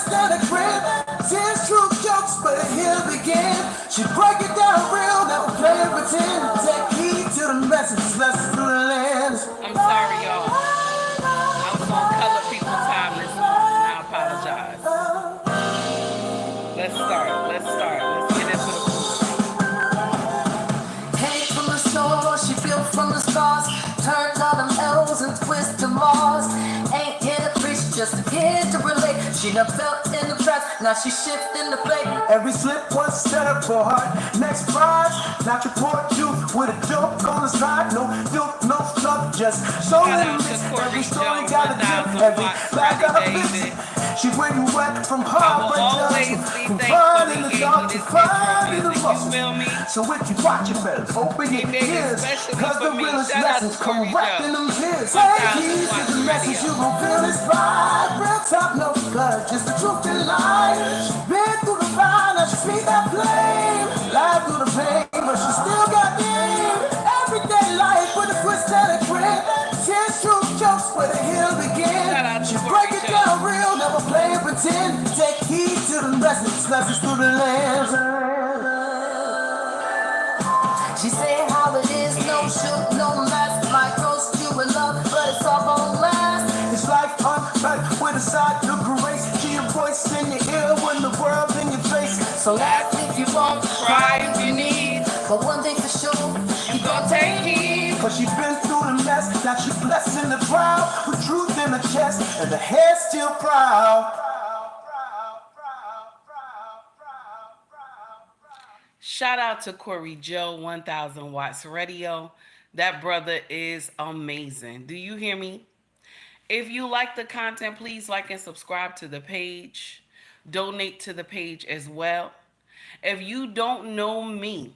twist and a grin. Tears, true jokes, but here begin. She break it down real, never play it pretend. Take heed to the message, let's through the lens. I'm sorry, y'all. I was on color people time this morning. I apologize. Let's start. Let's start. Let's get into the foolery. Came from the shore, she built from the stars. Turned all them L's and twists to Mars. Ain't here to preach, just here to relate. She done felt in the tracks, now she shifting the plate. Every slip was set up for her next prize. Not your poor youth with a joke on the side. No filth, no fluff, just so Shout in out to this. Corey Every story Joe, got a tip, 1000 every watts, bag Brother got a David. fit. She bring you wet from I will heartbreak always to be from thankful fun he in the gave me dark to this fun intro in the music. You muscle. feel me? So if you watch it, better open He your made it ears, especially cause for the me. realest Shout out to lessons come Corey wrapped in Joe. them tears. 1000 Hey, keys to watts the message, radio. you gon' feel this vibe. Real talk, no blood, just the truth and light. Been through the fire, now she see that flame. Life through the pain, but she still got game. Everyday life with a twist and a grin. Tears, true jokes, where the hill begin. Shout out to She Corey break it Joe. down real, never play it pretend. Take heed to the message, lessons through the lens. She say how it is, no shoot, no mask. Might roast you in love, but it's all gon' last. It's life uncut with a side to grace. She a voice in your ear when the world's in your face. So laugh if you want, Cry if you need. but one thing for sure, you Don't gon' take take heed. it. Cause she been through the mess, now she blessed in the crowd. With truth in her chest, and the head still proud. Shout out to Corey Joe, 1000 watts radio. That brother is amazing. Do you hear me? If you like the content, please like and subscribe to the page. Donate to the page as well. If you don't know me,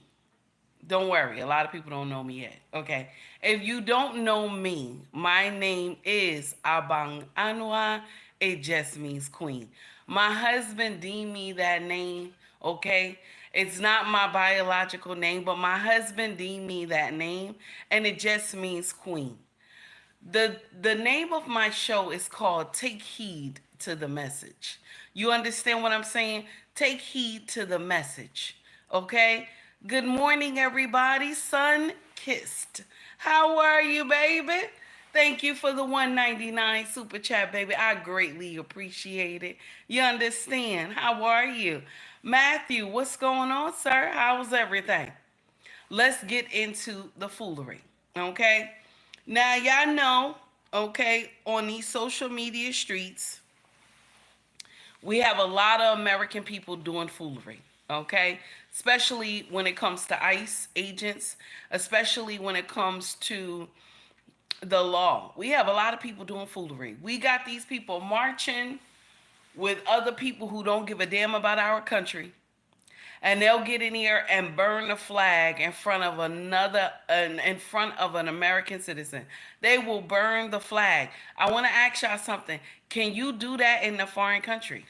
don't worry. A lot of people don't know me yet. Okay. If you don't know me, my name is Abang Anwa. It just means queen. My husband deemed me that name. Okay. It's not my biological name, but my husband deemed me that name, and it just means queen. The name of my show is called Take Heed to the Message. You understand what I'm saying? Take heed to the message. Okay? Good morning, everybody. Sun kissed. How are you, baby? Thank you for the 199 super chat, baby. I greatly appreciate it. You understand? How are you? Matthew, what's going on, sir? How's everything? Let's get into the foolery. Okay? Now, y'all know, okay, on these social media streets, we have a lot of American people doing foolery, okay? Especially when it comes to ICE agents, especially when it comes to the law. We have a lot of people doing foolery. We got these people marching with other people who don't give a damn about our country, and they'll get in here and burn the flag in front of in front of an American citizen. They will burn the flag. I want to ask y'all something. Can you do that in a foreign country?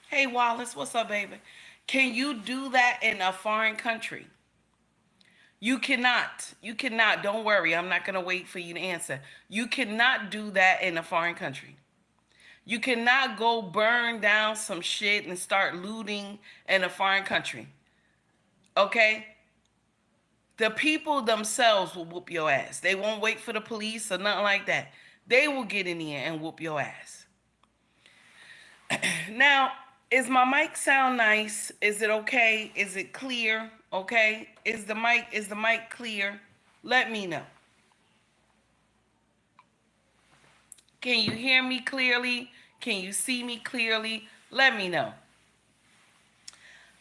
Hey Wallace, what's up, baby? Can you do that in a foreign country? You cannot. You cannot. Don't worry. I'm not going to wait for you to answer. You cannot do that in a foreign country. You cannot go burn down some shit and start looting in a foreign country. Okay? The people themselves will whoop your ass. They won't wait for the police or nothing like that. They will get in here and whoop your ass. Now, is my mic sound nice? Is it okay? Is it clear? Okay? Is the mic clear? Let me know. Can you hear me clearly? Can you see me clearly? Let me know.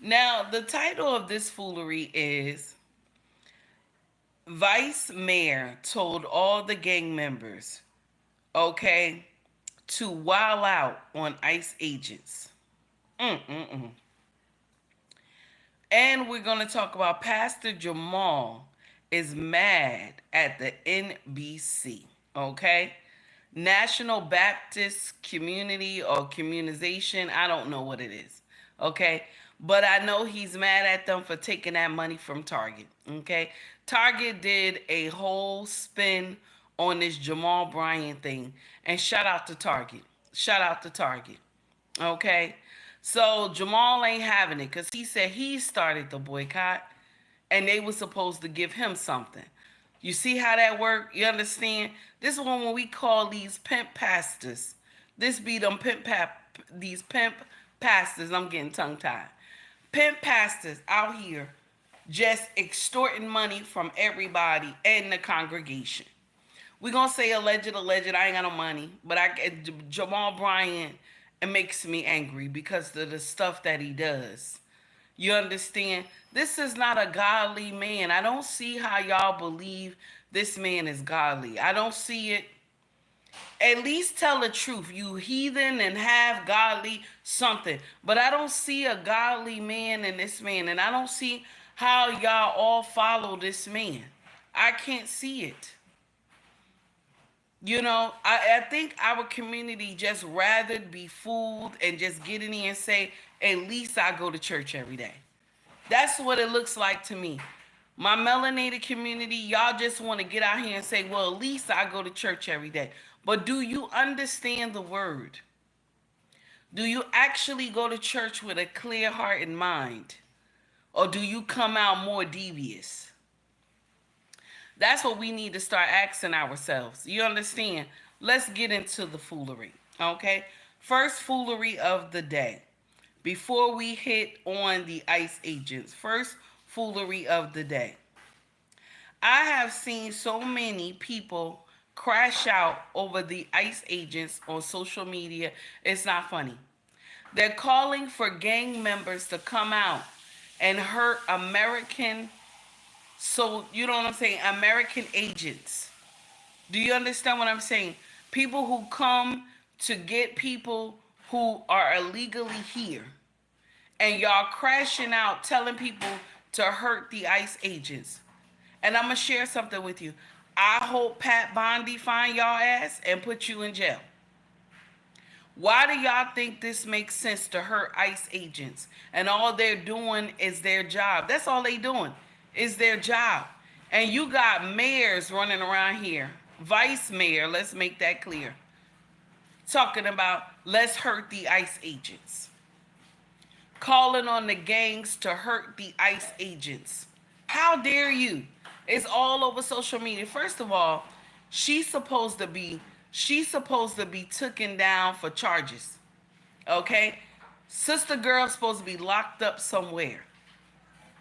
Now, the title of this foolery is Vice Mayor told all the gang members, okay, to wild out on ICE agents. And we're going to talk about Pastor Jamal is mad at the N.B.C, okay? National Baptist Community or Communization. I don't know what it is. Okay. But I know he's mad at them for taking that money from Target. Okay. Target did a whole spin on this Jamal Bryant thing. And shout out to Target. Shout out to Target. Okay. So Jamal ain't having it because he said he started the boycott and they were supposed to give him something. You see how that work? You understand? This is when we call these pimp pastors. This be them these pimp pastors. I'm getting tongue tied. Pimp pastors out here just extorting money from everybody in the congregation. We gonna say alleged. I ain't got no money, but Jamal Bryant, it makes me angry because of the stuff that he does. You understand? This is not a godly man. I don't see how y'all believe this man is godly. I don't see it. At least tell the truth. You heathen and have godly something. But I don't see a godly man in this man. And I don't see how y'all all follow this man. I can't see it. You know, I think our community just rather be fooled and just get in here and say, at least I go to church every day. That's what it looks like to me. My melanated community, y'all just want to get out here and say, well, at least I go to church every day. But do you understand the word? Do you actually go to church with a clear heart and mind? Or do you come out more devious? That's what we need to start asking ourselves. You understand? Let's get into the foolery. Okay? First foolery of the day. Before we hit on the ICE agents, first foolery of the day. I have seen so many people crash out over the ICE agents on social media. It's not funny. They're calling for gang members to come out and hurt American, so you know what I'm saying, American agents. Do you understand what I'm saying? People who come to get people who are illegally here. And y'all crashing out telling people to hurt the ICE agents. And I'm going to share something with you. I hope Pat Bondi find y'all ass and put you in jail. Why do y'all think this makes sense to hurt ICE agents? And all they're doing is their job. That's all they doing is their job. And you got mayors running around here. Vice mayor, let's make that clear. Talking about let's hurt the ICE agents. Calling on the gangs to hurt the ICE agents. How dare you? It's all over social media. First of all, she's supposed to be taken down for charges. Okay? Sister girl's supposed to be locked up somewhere.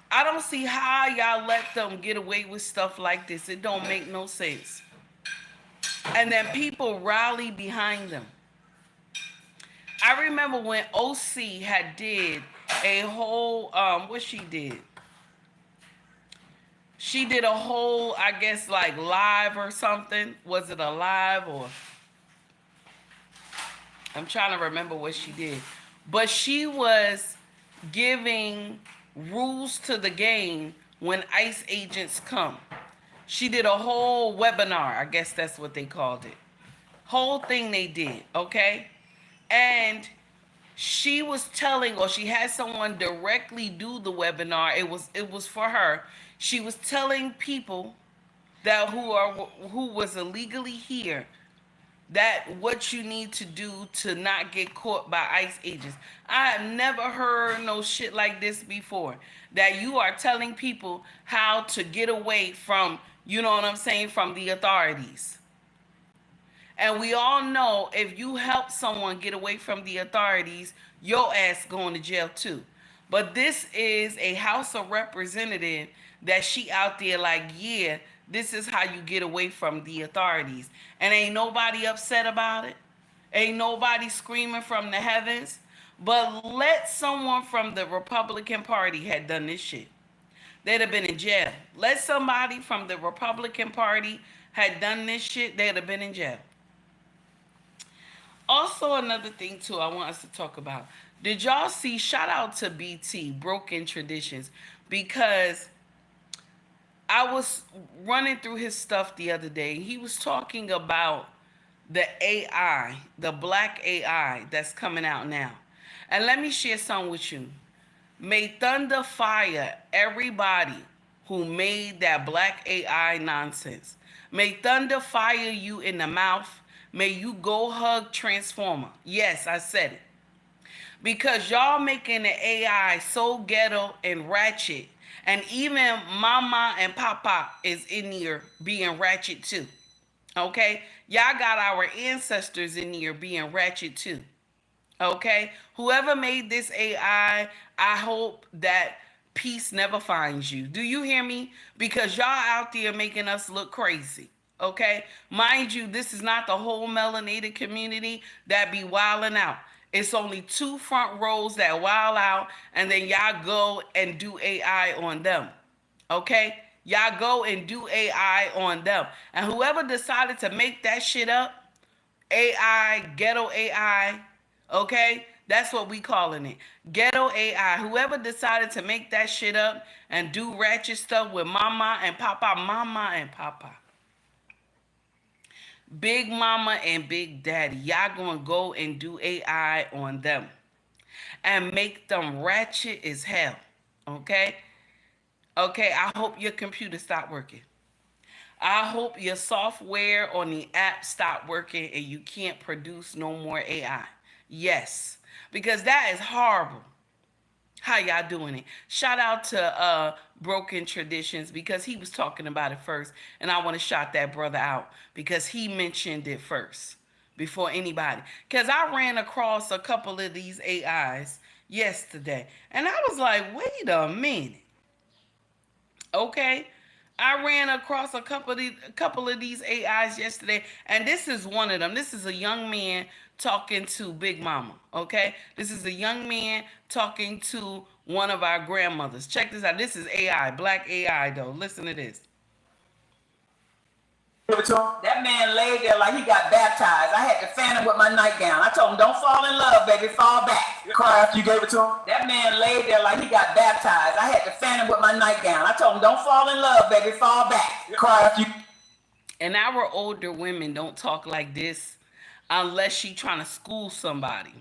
I don't see how y'all let them get away with stuff like this. It don't make no sense. And then people rally behind them. I remember when OC had did a whole, what she did? She did a whole, I guess, like live or something. Was it a live or? I'm trying to remember what she did. But she was giving rules to the game when ICE agents come. She did a whole webinar. I guess that's what they called it. Whole thing they did, okay? And she was telling, or she had someone directly do the webinar. It was for her. She was telling people that who was illegally here that what you need to do to not get caught by ICE agents. I have never heard no shit like this before. That you are telling people how to get away from, you know what I'm saying, from the authorities. And we all know if you help someone get away from the authorities, your ass going to jail too. But this is a House of Representative that she out there like, yeah, this is how you get away from the authorities. And ain't nobody upset about it. Ain't nobody screaming from the heavens. But let someone from the Republican Party had done this shit, they'd have been in jail. Let somebody from the Republican Party had done this shit, they'd have been in jail. Also, another thing too I want us to talk about. Did y'all see, shout out to BT, Broken Traditions, because I was running through his stuff the other day. He was talking about the AI, the black AI that's coming out now. And let me share something with you. May thunder fire everybody who made that black AI nonsense. May thunder fire you in the mouth. May you go hug Transformer. Yes, I said it. because y'all making the AI so ghetto and ratchet. And even mama and papa is in here being ratchet too. Okay? Y'all got our ancestors in here being ratchet too. Okay? Whoever made this AI, I hope that peace never finds you. Do you hear me? Because y'all out there making us look crazy. Okay? Mind you, this is not the whole melanated community that be wilding out. It's only 2 front rows that wild out, and then y'all go and do AI on them. Okay? Y'all go and do AI on them. And whoever decided to make that shit up, AI, ghetto AI, okay? That's what we calling it. Ghetto AI. Whoever decided to make that shit up and do ratchet stuff with mama and papa. Big mama and big daddy. Y'all gonna go and do AI on them. And make them ratchet as hell. Okay? Okay, I hope your computer stopped working. I hope your software on the app stop working and you can't produce no more AI. Yes, because that is horrible. How y'all doing it? Shout out to Broken Traditions because he was talking about it first, and I want to shout that brother out because he mentioned it first before anybody. Because I ran across a couple of these AIs yesterday, and I was like, wait a minute. Okay, I ran across a couple of these AIs yesterday, and this is one of them. This is a young man talking to Big Mama. Okay, this is a young man talking to one of our grandmothers. Check this out. This is AI, black AI though. Listen to this. That man laid there like he got baptized. I had to fan him with my nightgown. I told him, don't fall in love, baby, fall back. Cry after you gave it to him? That man laid there like he got baptized. I had to fan him with my nightgown. I told him, don't fall in love, baby, fall back. Cry after you. And our older women don't talk like this unless she trying to school somebody.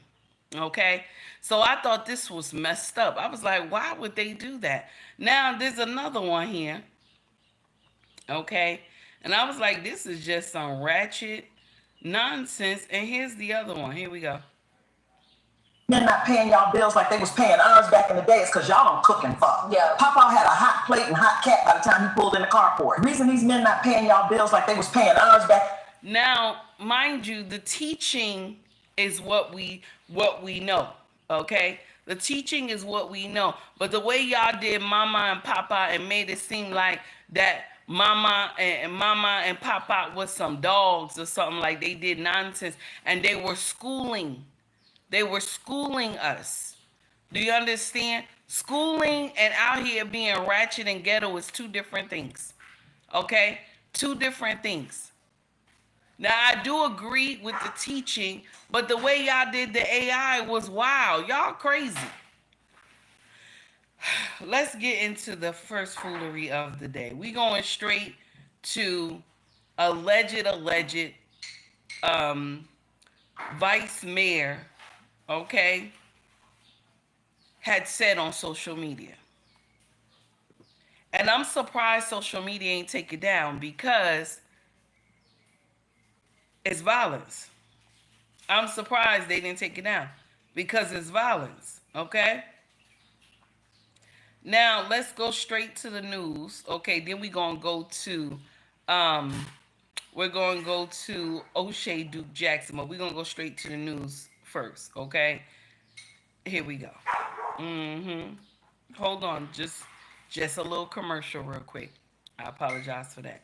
Okay? So I thought this was messed up. I was like, why would they do that? Now there's another one here. Okay? And I was like, this is just some ratchet nonsense. And here's the other one. Here we go. Men not paying y'all bills like they was paying ours back in the days because y'all don't cook and fuck. Yeah. Papa had a hot plate and hot cat by the time he pulled in the carport. The reason these men not paying y'all bills like they was paying ours back. Now, mind you, the teaching is what we know. Okay? The teaching is what we know. But the way y'all did mama and papa and made it seem like that mama and papa was some dogs or something, like they did nonsense and they were schooling. They were schooling us. Do you understand? Schooling and out here being ratchet and ghetto is 2 different things. Okay? 2 different things. Now, I do agree with the teaching, but the way y'all did the AI was wild. Y'all crazy. Let's get into the first foolery of the day. We going straight to alleged vice mayor, okay, had said on social media. And I'm surprised social media ain't take it down because it's violence. I'm surprised they didn't take it down because it's violence, okay? Now, let's go straight to the news. Okay, then we're going to go to O'Shea Duke Jackson, but we're going to go straight to the news first, okay? Here we go. Hold on, just a little commercial real quick. I apologize for that.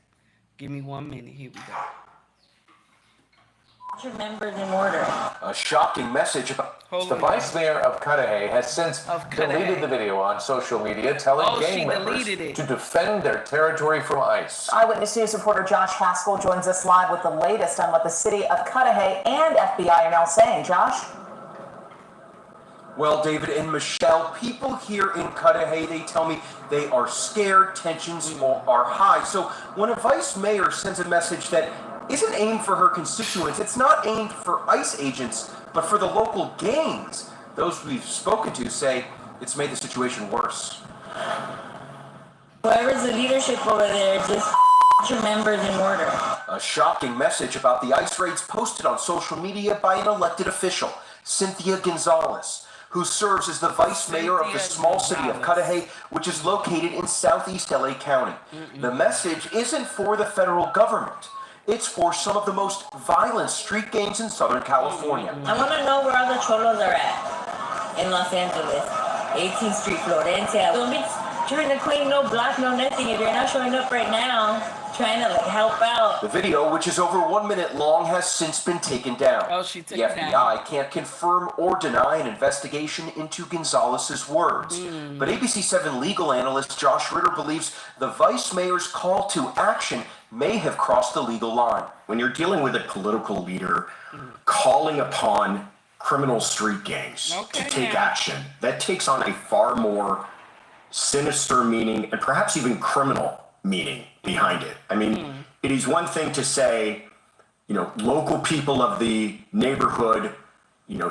Give me 1 minute. Here we go. Your members in order. A shocking message about the vice mayor of Cudahy has since deleted the video on social media telling gang members to defend their territory from ICE. Eyewitness News reporter Josh Haskell joins us live with the latest on what the city of Cudahy and FBI are now saying. Josh? Well, David and Michelle, people here in Cudahy, they tell me they are scared, tensions are high. So when a vice mayor sends a message that isn't aimed for her constituents, it's not aimed for ICE agents, but for the local gangs. Those we've spoken to say it's made the situation worse. Whoever's the leadership over there, just your members in order. A shocking message about the ICE raids posted on social media by an elected official, Cynthia Gonzalez. who serves as the vice mayor of the small city of Cudahy, which is located in southeast LA County. The message isn't for the federal government. It's for some of the most violent street gangs in Southern California. I want to know where all the cholos are at in Los Angeles. 18th Street, Florencia. Don't be trying to claim no block, no nothing if you're not showing up right now, trying to like help out. The video, which is over 1 minute long, has since been taken down. Oh, she took the it FBI down. can't confirm or deny an investigation into Gonzalez's words. But ABC7 legal analyst Josh Ritter believes the vice mayor's call to action may have crossed the legal line. When you're dealing with a political leader calling upon criminal street gangs to take action, that takes on a far more sinister meaning and perhaps even criminal meaning behind it. I mean, it is one thing to say, local people of the neighborhood,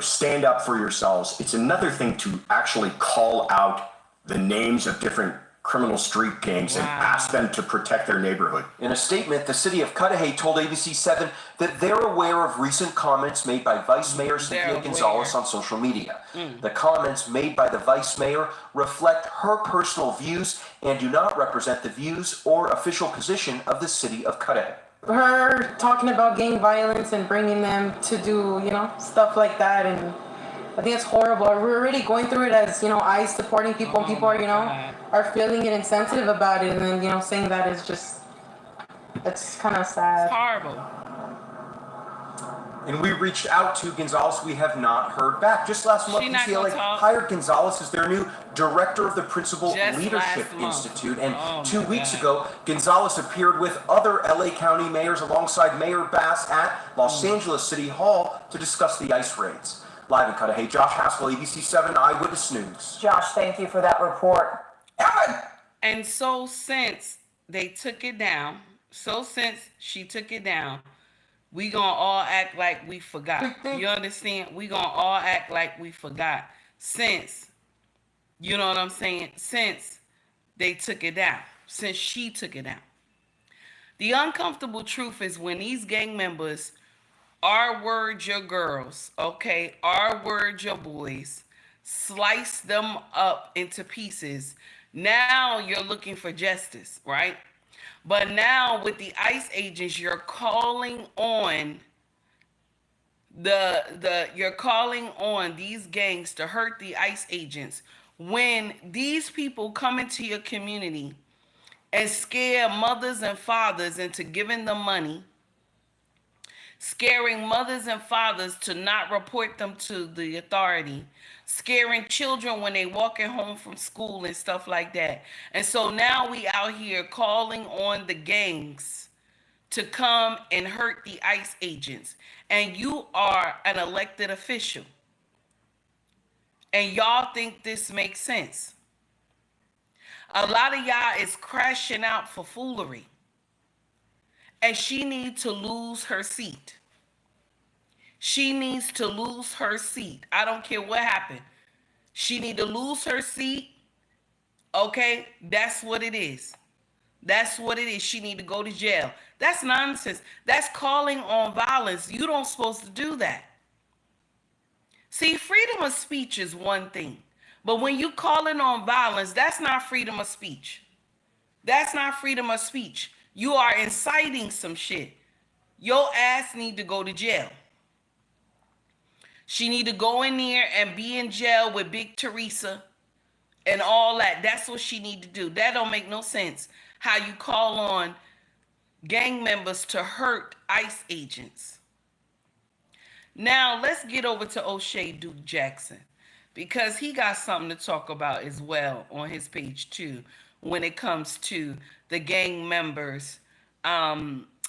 stand up for yourselves. It's another thing to actually call out the names of different criminal street gangs and ask them to protect their neighborhood. In a statement, the city of Cudahy told ABC7 that they're aware of recent comments made by Vice Mayor Cynthia Gonzalez on social media. The comments made by the Vice Mayor reflect her personal views and do not represent the views or official position of the city of Cudahy. Her talking about gang violence and bringing them to do, stuff like that, and I think it's horrible. We're already going through it as, ICE supporting people, and people are, are feeling it and sensitive about it, and then, saying that is just, it's kind of sad. It's horrible. And we reached out to Gonzalez. We have not heard back. Just last month, UCLA hired Gonzalez as their new director of the Principal Leadership Institute. And 2 weeks ago, Gonzalez appeared with other LA County mayors alongside Mayor Bass at Los Angeles City Hall to discuss the ICE raids. Live in Cudahy, Josh Haskell, ABC7 Eyewitness News. Josh, thank you for that report. And so since they took it down, since she took it down, we gonna all act like we forgot. You understand? We gonna all act like we forgot. Since, you know what I'm saying? Since they took it down. Since she took it down. The uncomfortable truth is when these gang members, our word your girls, okay, our word your boys, slice them up into pieces. Now you're looking for justice, right? But now with the ICE agents, you're calling on you're calling on these gangs to hurt the ICE agents when these people come into your community and scare mothers and fathers into giving them money, scaring mothers and fathers to not report them to the authority, scaring children when they walking home from school and stuff like that. And so now we out here calling on the gangs to come and hurt the ICE agents. And you are an elected official. And y'all think this makes sense. A lot of y'all is crashing out for foolery. And she needs to lose her seat. She needs to lose her seat. I don't care what happened. She need to lose her seat. Okay? That's what it is. That's what it is. She need to go to jail. That's nonsense. That's calling on violence. You don't supposed to do that. See, freedom of speech is one thing. But when you calling on violence, that's not freedom of speech. That's not freedom of speech. You are inciting some shit. Your ass need to go to jail. She need to go in there and be in jail with Big Teresa and all that. That's what she need to do. That don't make no sense. How you call on gang members to hurt ICE agents. Now, let's get over to O'Shea Duke Jackson because he got something to talk about as well on his page too when it comes to the gang members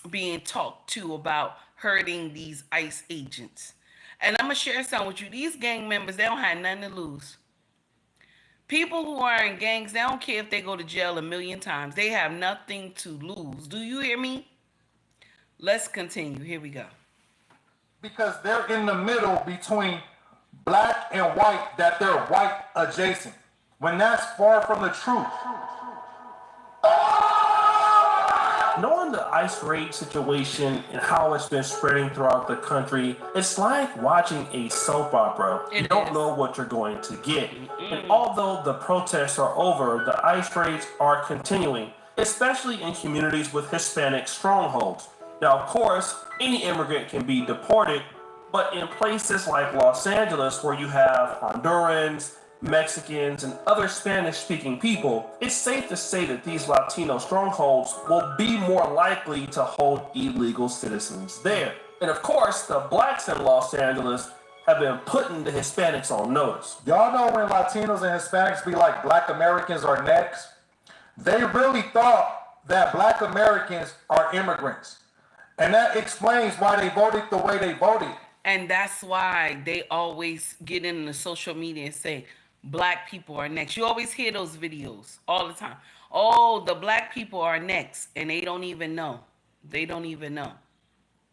being talked to about hurting these ICE agents. And I'm going to share something with you. These gang members, they don't have nothing to lose. People who are in gangs, they don't care if they go to jail 1,000,000 times. They have nothing to lose. Do you hear me? Let's continue. Here we go. Because they're in the middle between black and white, that they're white adjacent. When that's far from the truth. knowing the ICE raid situation and how it's been spreading throughout the country, it's like watching a soap opera. You don't know what you're going to get. And although the protests are over, the ICE raids are continuing, especially in communities with Hispanic strongholds. Now, of course, any immigrant can be deported, but in places like Los Angeles, where you have Hondurans, Mexicans, and other Spanish-speaking people, it's safe to say that these Latino strongholds will be more likely to hold illegal citizens there. And of course, the blacks in Los Angeles have been putting the Hispanics on notice. Y'all know when Latinos and Hispanics be like, Black Americans are next? They really thought that Black Americans are immigrants. And that explains why they voted the way they voted. And that's why they always get in the social media and say, Black people are next. You always hear those videos all the time. Oh, the Black people are next. And they don't even know. They don't even know.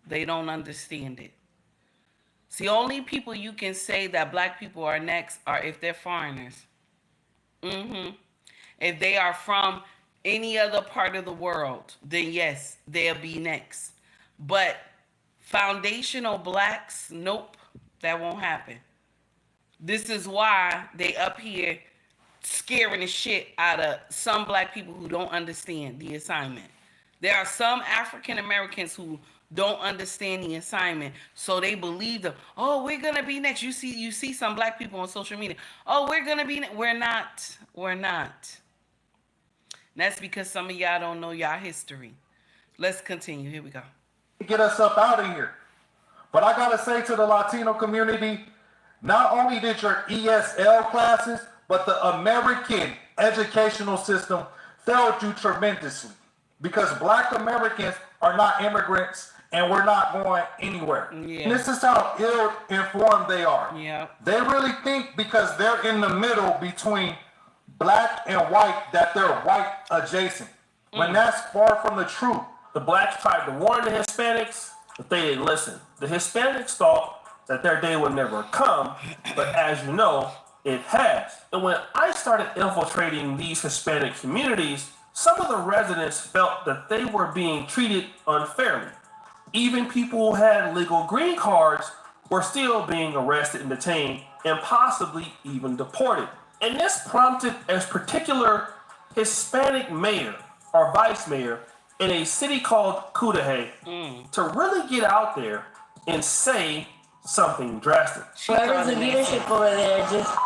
They don't understand it. It's the only people you can say that Black people are next are if they're foreigners. If they are from any other part of the world, then yes, they'll be next. But foundational Blacks, nope, that won't happen. This is why they up here scaring the shit out of some Black people who don't understand the assignment. There are some African Americans who don't understand the assignment, so they believe them. Oh, we're gonna be next. You see some Black people on social media. Oh, we're gonna be next. We're not. That's because some of y'all don't know y'all history. Let's continue. Here we go. Get us up out of here. But I gotta say to the Latino community, not only did your ESL classes, but the American educational system failed you tremendously, because Black Americans are not immigrants and we're not going anywhere. Yeah. This is how ill-informed they are. Yeah. They really think because they're in the middle between Black and white that they're white adjacent, when that's far from the truth. The Blacks tried to warn the Hispanics, but they didn't listen. The Hispanics thought that their day would never come, but as you know, it has. And when I started infiltrating these Hispanic communities, some of the residents felt that they were being treated unfairly. Even people who had legal green cards were still being arrested and detained and possibly even deported. And this prompted a particular Hispanic mayor or vice mayor in a city called Cudahy to really get out there and say something drastic. Whoever's the leadership over there, just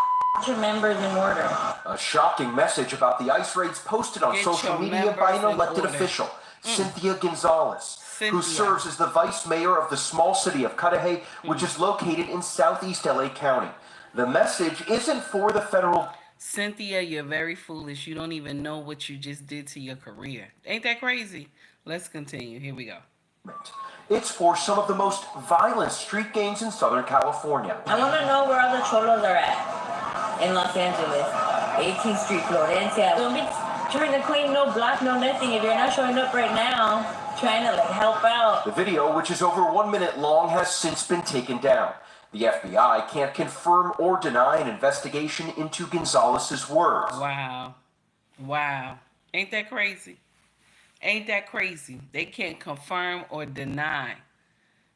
your members in order. A shocking message about the ICE raids posted on social media by an elected official, Cynthia Gonzalez, who serves as the vice mayor of the small city of Cudahy, which is located in southeast LA County. The message isn't for the federal... Cynthia, you're very foolish. You don't even know what you just did to your career. Ain't that crazy? Let's continue. Here we go. It's for some of the most violent street gangs in Southern California. I want to know where all the cholos are at in Los Angeles. 18th Street, Florencia. Don't be trying to claim no block, no nothing. If you're not showing up right now, trying to help out. The video, which is over 1 minute long, has since been taken down. The FBI can't confirm or deny an investigation into Gonzalez's words. Wow. Ain't that crazy? Ain't that crazy? They can't confirm or deny.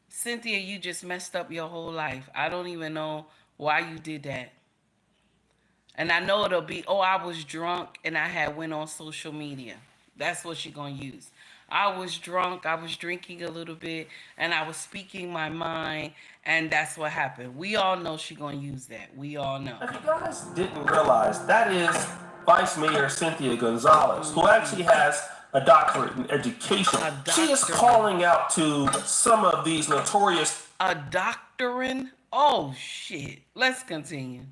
Cynthia, you just messed up your whole life. I don't even know why you did that. And I know it'll be, oh, I was drunk and I had went on social media. That's what she's going to use. I was drunk, I was drinking a little bit, and I was speaking my mind, and that's what happened. We all know she's going to use that. We all know. If you guys didn't realize, that is Vice Mayor Cynthia Gonzalez, who actually has a doctorate in education. She is calling out to some of these notorious... A doctorate? Oh, shit. Let's continue.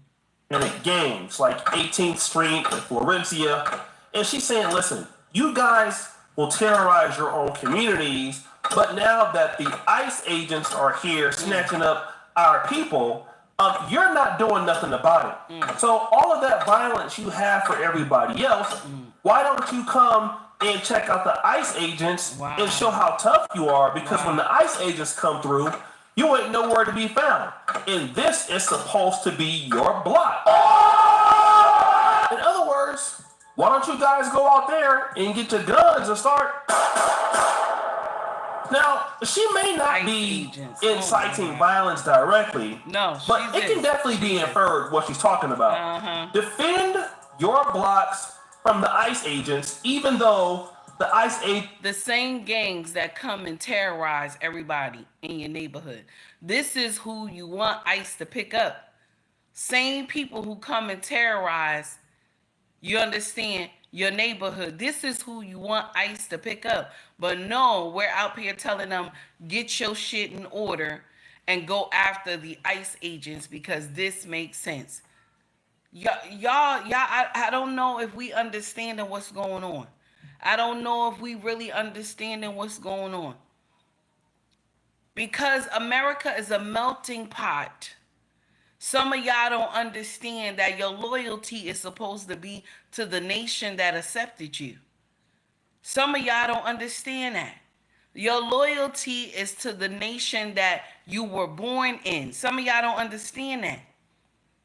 ...gangs like 18th Street and Florencia. And she's saying, listen, you guys will terrorize your own communities, but now that the ICE agents are here snatching up our people, you're not doing nothing about it. So all of that violence you have for everybody else, why don't you come and check out the ICE agents and show how tough you are? Because when the ICE agents come through, you ain't nowhere to be found. And this is supposed to be your block. In other words, why don't you guys go out there and get your guns and start Now, she may not ICE be agents. inciting violence directly, No, but it can definitely be inferred what she's talking about. Defend your blocks from the ICE agents, even though the ICE the same gangs that come and terrorize everybody in your neighborhood. This is who you want ICE to pick up. Same people who come and terrorize, you understand, your neighborhood. This is who you want ICE to pick up. But no, we're out here telling them, get your shit in order and go after the ICE agents because this makes sense. I don't know if we understanding what's going on. I don't know if we really understanding what's going on. Because America is a melting pot. Some of y'all don't understand that your loyalty is supposed to be to the nation that accepted you. Some of y'all don't understand that. Your loyalty is to the nation that you were born in. Some of y'all don't understand that.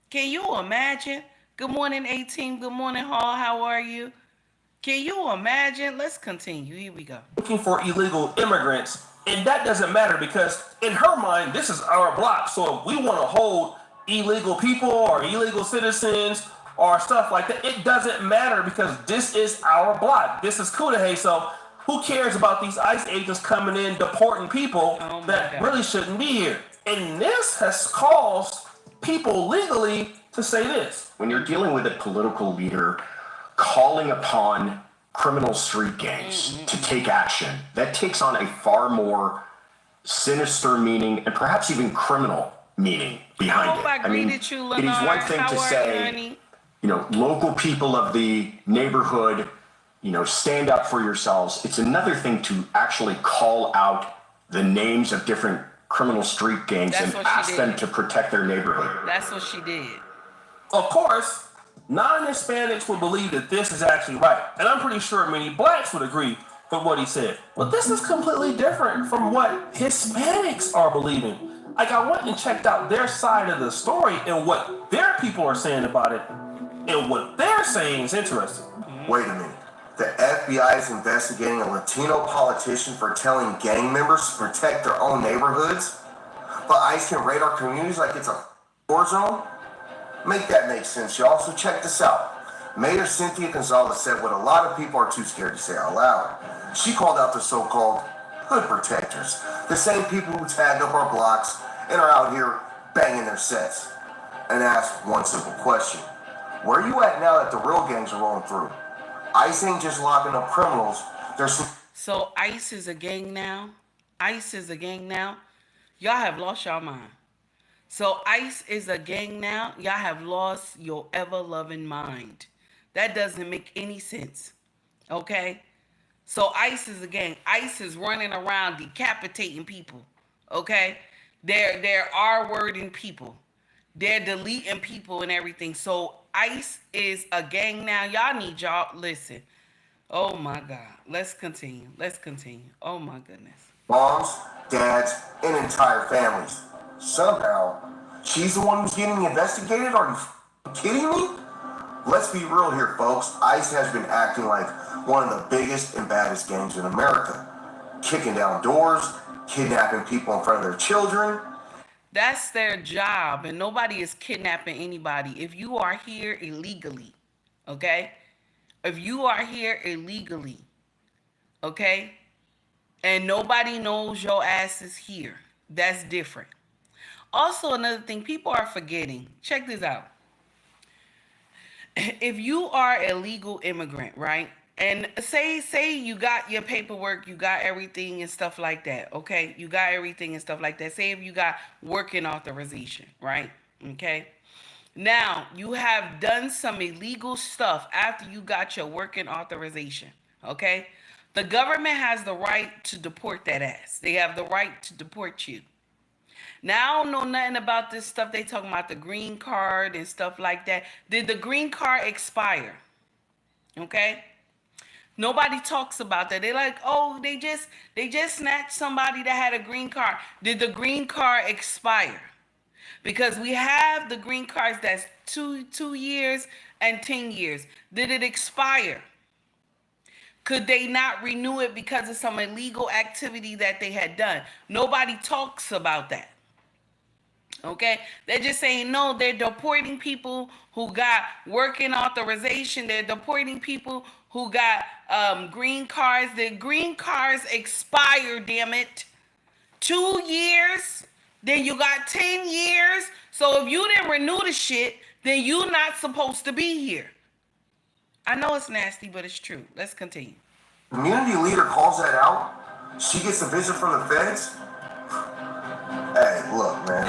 Can you imagine? Good morning, 18. Good morning, Hall. How are you? Can you imagine? Let's continue. Here we go. Looking for illegal immigrants, and that doesn't matter because in her mind, this is our block. So if we want to hold illegal people or illegal citizens or stuff like that, it doesn't matter because this is our block. This is Cudahy. So who cares about these ICE agents coming in deporting people that really shouldn't be here? And this has caused people legally to say this. When you're dealing with a political leader calling upon criminal street gangs to take action, that takes on a far more sinister meaning and perhaps even criminal meaning behind it. I mean, it is one thing to say, you know, local people of the neighborhood, you know, stand up for yourselves. It's another thing to actually call out the names of different criminal street gangs and ask them to protect their neighborhood. That's what she did. Of course, non-Hispanics would believe that this is actually right. And I'm pretty sure many blacks would agree with what he said. But this is completely different from what Hispanics are believing. Like, I went and checked out their side of the story and what their people are saying about it. And what they're saying is interesting. Wait a minute. The FBI is investigating a Latino politician for telling gang members to protect their own neighborhoods? But ICE can raid our communities like it's a war zone? Make that make sense, y'all. So check this out. Mayor Cynthia Gonzalez said what a lot of people are too scared to say out loud. She called out the so-called hood protectors, the same people who tag up our blocks and are out here banging their sets, and asked one simple question. Where are you at now that the real gangs are rolling through? ICE ain't just locking up criminals. So ICE is a gang now? ICE is a gang now? Y'all have lost your mind. So ICE is a gang now? Y'all have lost your ever-loving mind. That doesn't make any sense. Okay? So ICE is a gang. ICE is running around decapitating people. Okay? They're R-wording people. They're deleting people and everything. So ICE is a gang now. Y'all need y'all. Listen. Oh my God. Let's continue. Let's continue. Oh my goodness. Moms, dads, and entire families. Somehow, she's the one who's getting investigated? Are you kidding me? Let's be real here, folks. ICE has been acting like one of the biggest and baddest gangs in America. Kicking down doors, kidnapping people in front of their children. That's their job, and nobody is kidnapping anybody. If you are here illegally, okay? If you are here illegally, okay? And nobody knows your ass is here, that's different. Also, another thing people are forgetting. Check this out. If you are a legal immigrant, right? And say you got your paperwork, you got everything and stuff like that, okay? You got everything and stuff like that. Say if you got working authorization, right? Okay? Now, you have done some illegal stuff after you got your working authorization, okay? The government has the right to deport that ass. They have the right to deport you. Now, I don't know nothing about this stuff. They talking about the green card and stuff like that. Did the green card expire? Okay? Nobody talks about that. They're like, oh, they just snatched somebody that had a green card. Did the green card expire? Because we have the green cards that's 2 years and 10 years. Did it expire? Could they not renew it because of some illegal activity that they had done? Nobody talks about that. Okay, they're just saying no, they're deporting people who got working authorization. They're deporting people who got green cards. Their green cards expire, damn it. 2 years, then you got 10 years. So if you didn't renew the shit, then you're not supposed to be here. I know it's nasty, but it's true. Let's continue. Community leader calls that out. She gets a visit from the feds. Hey, look, man.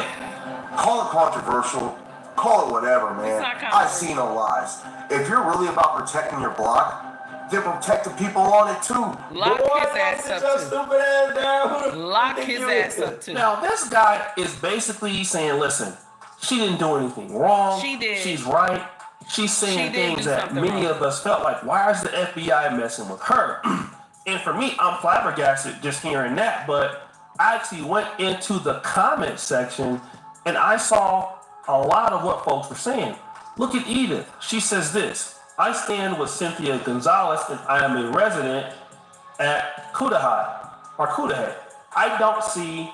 Call it controversial. Call it whatever, man. I've seen no lies. If you're really about protecting your block, then protect the people on it too. Lock his ass up too. Lock his ass up too. Now, this guy is basically saying, listen, she didn't do anything wrong. She did. She's right. She's saying things that many of us felt like, why is the FBI messing with her? And for me, I'm flabbergasted just hearing that. But I actually went into the comment section and I saw a lot of what folks were saying. Look at Edith. She says this: I stand with Cynthia Gonzalez and I am a resident at Cudahy. I don't see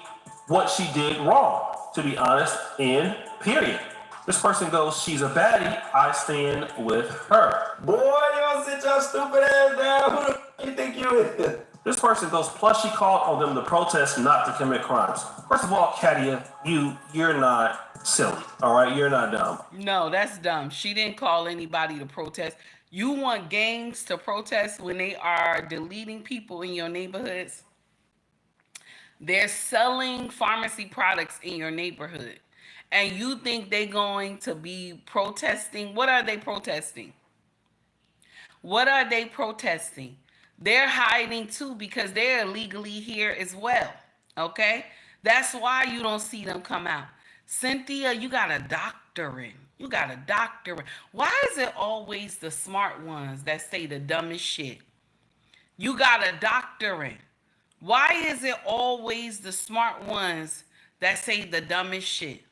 what she did wrong, to be honest, and period. This person goes, she's a baddie, I stand with her. Boy, you don't sit your stupid ass down. Who the f*** you think you is? This person goes, plus she called on them to protest, not to commit crimes. First of all, Katia, you're not silly, all right? You're not dumb. No, that's dumb. She didn't call anybody to protest. You want gangs to protest when they are deleting people in your neighborhoods? They're selling pharmacy products in your neighborhood. And you think they're going to be protesting? What are they protesting? What are they protesting? They're hiding too because they're illegally here as well. Okay? That's why you don't see them come out. Cynthia, you got a doctorate. You got a doctorate. Why is it always the smart ones that say the dumbest shit? You got a doctorate. Why is it always the smart ones that say the dumbest shit?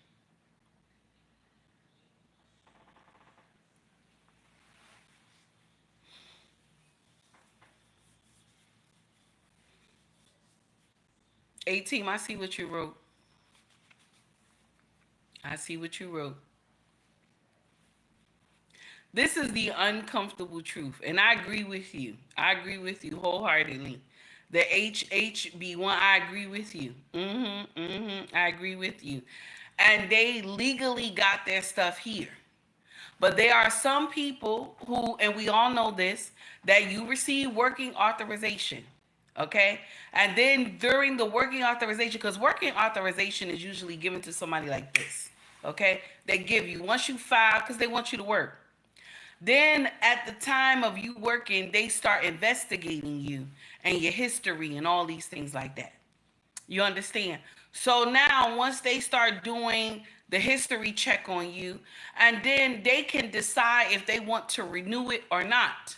A-Team, I see what you wrote. I see what you wrote. This is the uncomfortable truth, and I agree with you. I agree with you wholeheartedly. The HHB1, I agree with you. I agree with you. And they legally got their stuff here. But there are some people who, and we all know this, that you receive working authorization. Okay, and then during the working authorization, because working authorization is usually given to somebody like this. Okay, they give you once you file because they want you to work. Then at the time of you working, they start investigating you and your history and all these things like that. You understand? So now once they start doing the history check on you, and then they can decide if they want to renew it or not.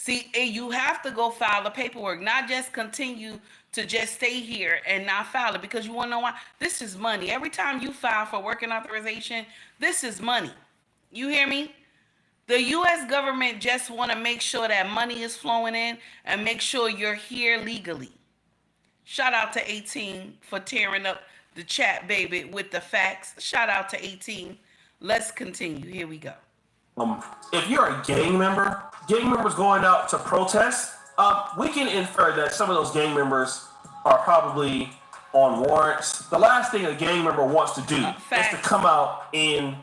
See, you have to go file the paperwork, not just continue to just stay here and not file it, because you want to know why? This is money. Every time you file for working authorization, this is money. You hear me? The U.S. government just want to make sure that money is flowing in and make sure you're here legally. Shout out to 18 for tearing up the chat, baby, with the facts. Shout out to 18. Let's continue. Here we go. If you're a gang members going out to protest, we can infer that some of those gang members are probably on warrants. The last thing a gang member wants to do is to come out and,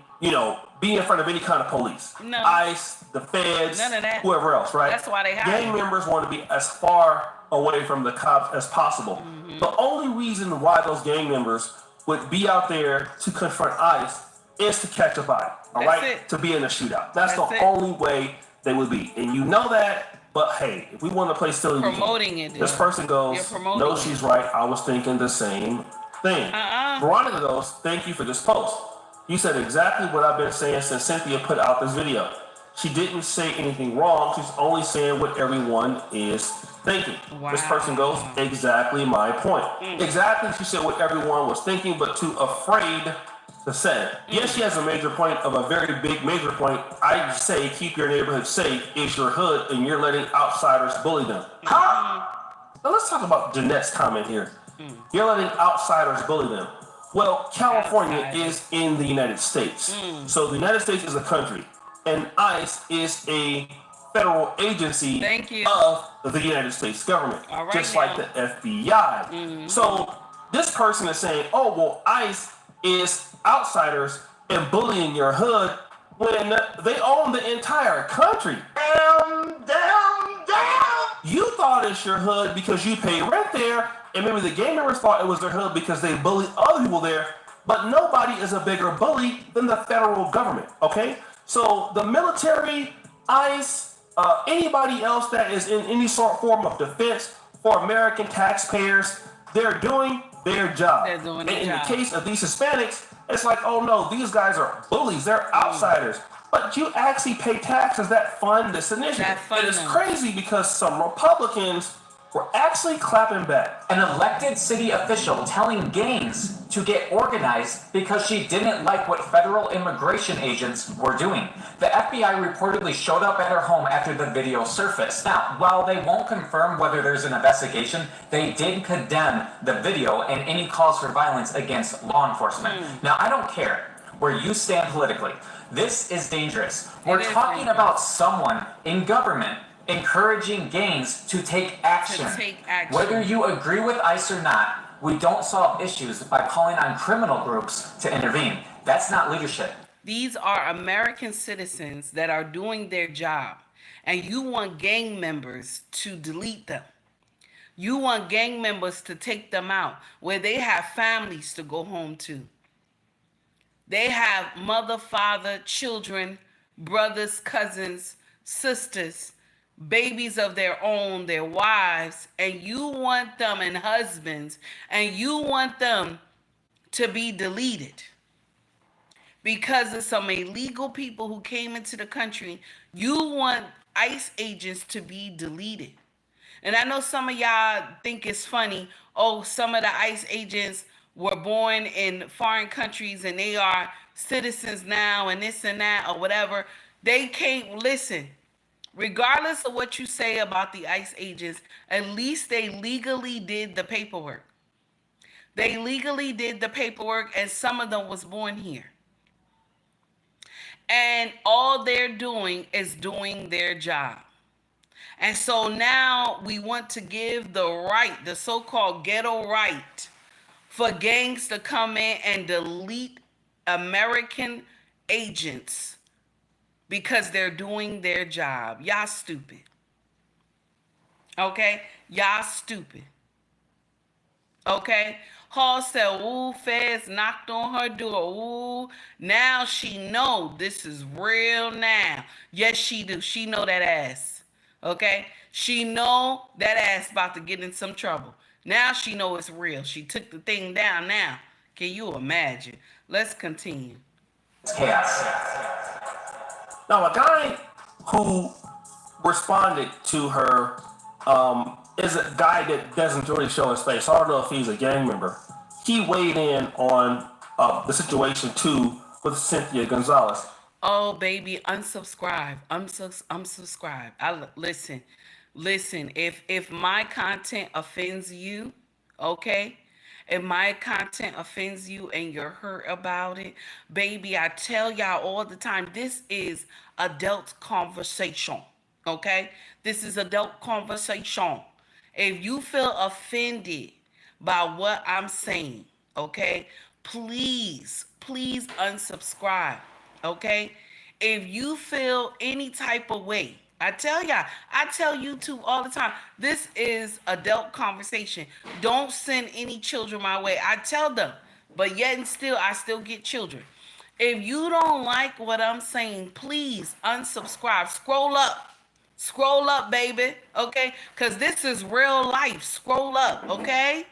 be in front of any kind of police. No. ICE, the feds, none of that. Whoever else, right? That's why they hide. Gang members want to be as far away from the cops as possible. The only reason why those gang members would be out there to confront ICE is to catch a body, all right? To be in a shootout. That's the only way they would be. And you know that, but hey, if we want to play silly, promoting it. This person goes, no, she's right. I was thinking the same thing. Veronica goes, thank you for this post. You said exactly what I've been saying since Cynthia put out this video. She didn't say anything wrong. She's only saying what everyone is thinking. Wow. This person goes, exactly my point. Exactly, she said what everyone was thinking, but too afraid to say. Yes, she has a major point of a very big major point. I say keep your neighborhood safe is your hood, and you're letting outsiders bully them. Huh? Now let's talk about Jeanette's comment here. You're letting outsiders bully them. Well, California is in the United States. So the United States is a country, and ICE is a federal agency of the United States government, just like the FBI. So this person is saying, oh, well, ICE is outsiders and bullying your hood when they own the entire country. You thought it's your hood because you pay rent there, and maybe the gang members thought it was their hood because they bully other people there, but nobody is a bigger bully than the federal government, okay? So the military, ICE, anybody else that is in any sort form of defense for American taxpayers, they're doing their job. And in the case of these Hispanics, it's like, oh no, these guys are bullies, they're outsiders. But you actually pay taxes that fund this initiative. And it's crazy because some Republicans were actually clapping back. An elected city official telling gangs to get organized because she didn't like what federal immigration agents were doing. The FBI reportedly showed up at her home after the video surfaced. Now, while they won't confirm whether there's an investigation, they did condemn the video and any calls for violence against law enforcement. Now, I don't care where you stand politically. This is dangerous. We're talking about someone in government encouraging gangs to take action. Whether you agree with ICE or not, we don't solve issues by calling on criminal groups to intervene. That's not leadership. These are American citizens that are doing their job, and you want gang members to delete them. You want gang members to take them out where they have families to go home to. They have mother, father, children, brothers, cousins, sisters, babies of their own, their wives, and you want them, and husbands, and you want them to be deleted because of some illegal people who came into the country. You want ICE agents to be deleted. And I know some of y'all think it's funny, oh, some of the ICE agents were born in foreign countries and they are citizens now and this and that or whatever. They can't listen. Regardless of what you say about the ICE agents, at least they legally did the paperwork. They legally did the paperwork, and some of them was born here. And all they're doing is doing their job. And so now we want to give the right, the so-called ghetto right, for gangs to come in and delete American agents because they're doing their job. Y'all stupid. Okay? Y'all stupid. Okay? Hall said, ooh, feds knocked on her door. Ooh, now she know this is real now. Yes, she do. She know that ass. Okay? She know that ass about to get in some trouble. Now she know it's real. She took the thing down now. Can you imagine? Let's continue. Chaos. Now, a guy who responded to her is a guy that doesn't really show his face. I don't know if he's a gang member. He weighed in on the situation too with Cynthia Gonzalez. Oh, baby, unsubscribe. Unsubscribe. Listen. If my content offends you, okay? If my content offends you and you're hurt about it, baby, I tell y'all all the time, this is adult conversation, okay? This is adult conversation. If you feel offended by what I'm saying, okay, please unsubscribe, okay? If you feel any type of way, I tell YouTube all the time, this is adult conversation. Don't send any children my way. I tell them, but yet and still, I still get children. If you don't like what I'm saying, please unsubscribe. Scroll up, baby, okay? Because this is real life. Scroll up, okay?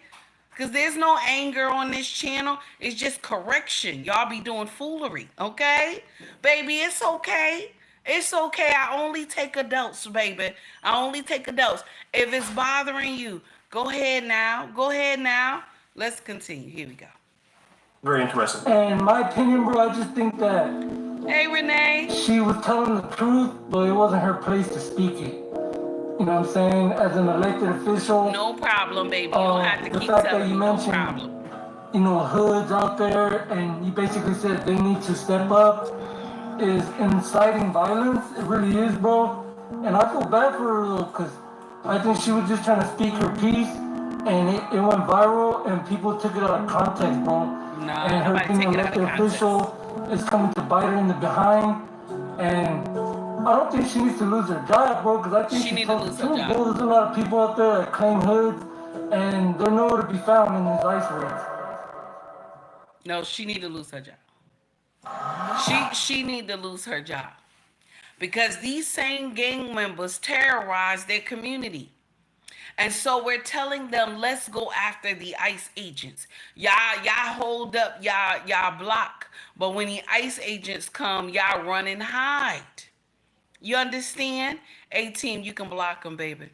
Because there's no anger on this channel. It's just correction. Y'all be doing foolery, okay? Baby, it's okay. It's okay. I only take adults, baby. I only take adults. If it's bothering you, go ahead now. Let's continue. Here we go. Very interesting. And in my opinion, bro, I just think that Hey, Renee. she was telling the truth, but it wasn't her place to speak it. You know what I'm saying? As an elected official. No problem, baby. You don't have to the keep fact that telling you me, no mentioned, problem. you know, hoods out there, and you basically said they need to step up, is inciting violence. It really is, bro. And I feel bad for her because I think she was just trying to speak her piece, and it went viral, and people took it out of context, bro. Nah, And her nobody being take an it out of elected context. official is coming to bite her in the behind. And I don't think she needs to lose her job, bro, because I think She she need to told lose the her truth, job. bro. There's a lot of people out there that claim hoods, and they're nowhere to be found in these ice raids. No, she need to lose her job. She need to lose her job. Because these same gang members terrorize their community. And so we're telling them, let's go after the ICE agents. Y'all hold up y'all block. But when the ICE agents come, y'all run and hide. You understand? 18, you can block them, baby.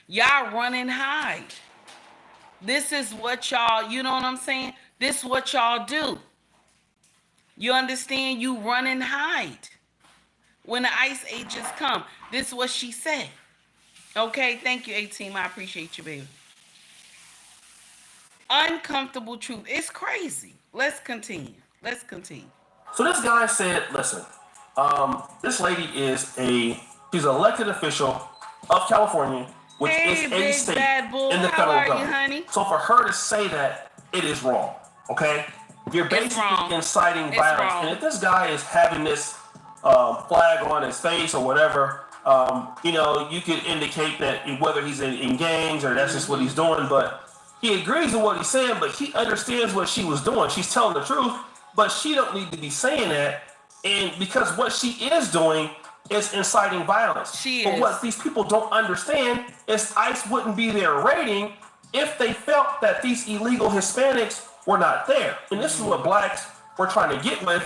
Y'all run and hide. This is what y'all, you know what I'm saying? This is what y'all do. You understand? You run and hide. When the ICE agents come, this is what she said. Okay, thank you, 18. I appreciate you, baby. Uncomfortable truth. It's crazy. Let's continue. So this guy said, listen, this lady is she's an elected official of California, which is a state in the federal government. Honey? So for her to say that, it is wrong, okay? You're basically inciting violence. And if this guy is having this flag on his face or whatever, you know, you could indicate that whether he's in gangs or that's just what he's doing, but he agrees with what he's saying, but he understands what she was doing. She's telling the truth, but she don't need to be saying that. And because what she is doing is inciting violence. But what these people don't understand is ICE wouldn't be there raiding if they felt that these illegal Hispanics were not there. And this is what blacks were trying to get with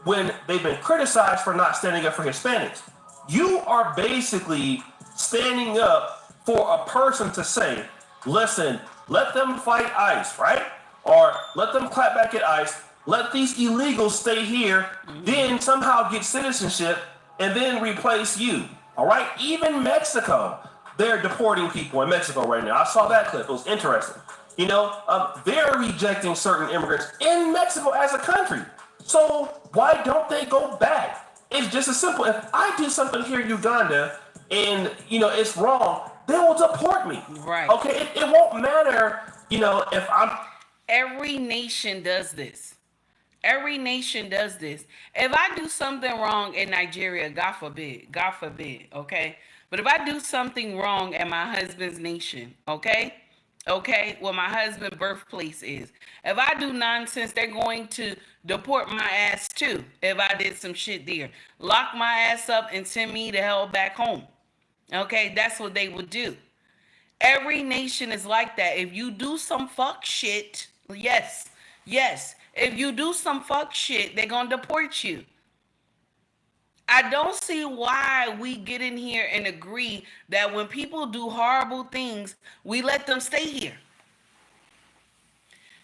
when they've been criticized for not standing up for Hispanics. You are basically standing up for a person to say, listen, let them fight ICE, right? Or let them clap back at ICE. Let these illegals stay here, then somehow get citizenship, and then replace you. All right? Even Mexico, they're deporting people in Mexico right now. I saw that clip. It was interesting. You know, they're rejecting certain immigrants in Mexico as a country. So why don't they go back? It's just as simple. If I do something here in Uganda and, you know, it's wrong, they will deport me. Right. Okay? It won't matter, you know, if I'm... Every nation does this. Every nation does this. If I do something wrong in Nigeria, God forbid, okay? But if I do something wrong at my husband's nation, okay, where my husband's birthplace is, if I do nonsense, they're going to deport my ass too if I did some shit there. Lock my ass up and send me the hell back home. Okay, that's what they would do. Every nation is like that. If you do some fuck shit, yes. If you do some fuck shit, they're going to deport you. I don't see why we get in here and agree that when people do horrible things, we let them stay here.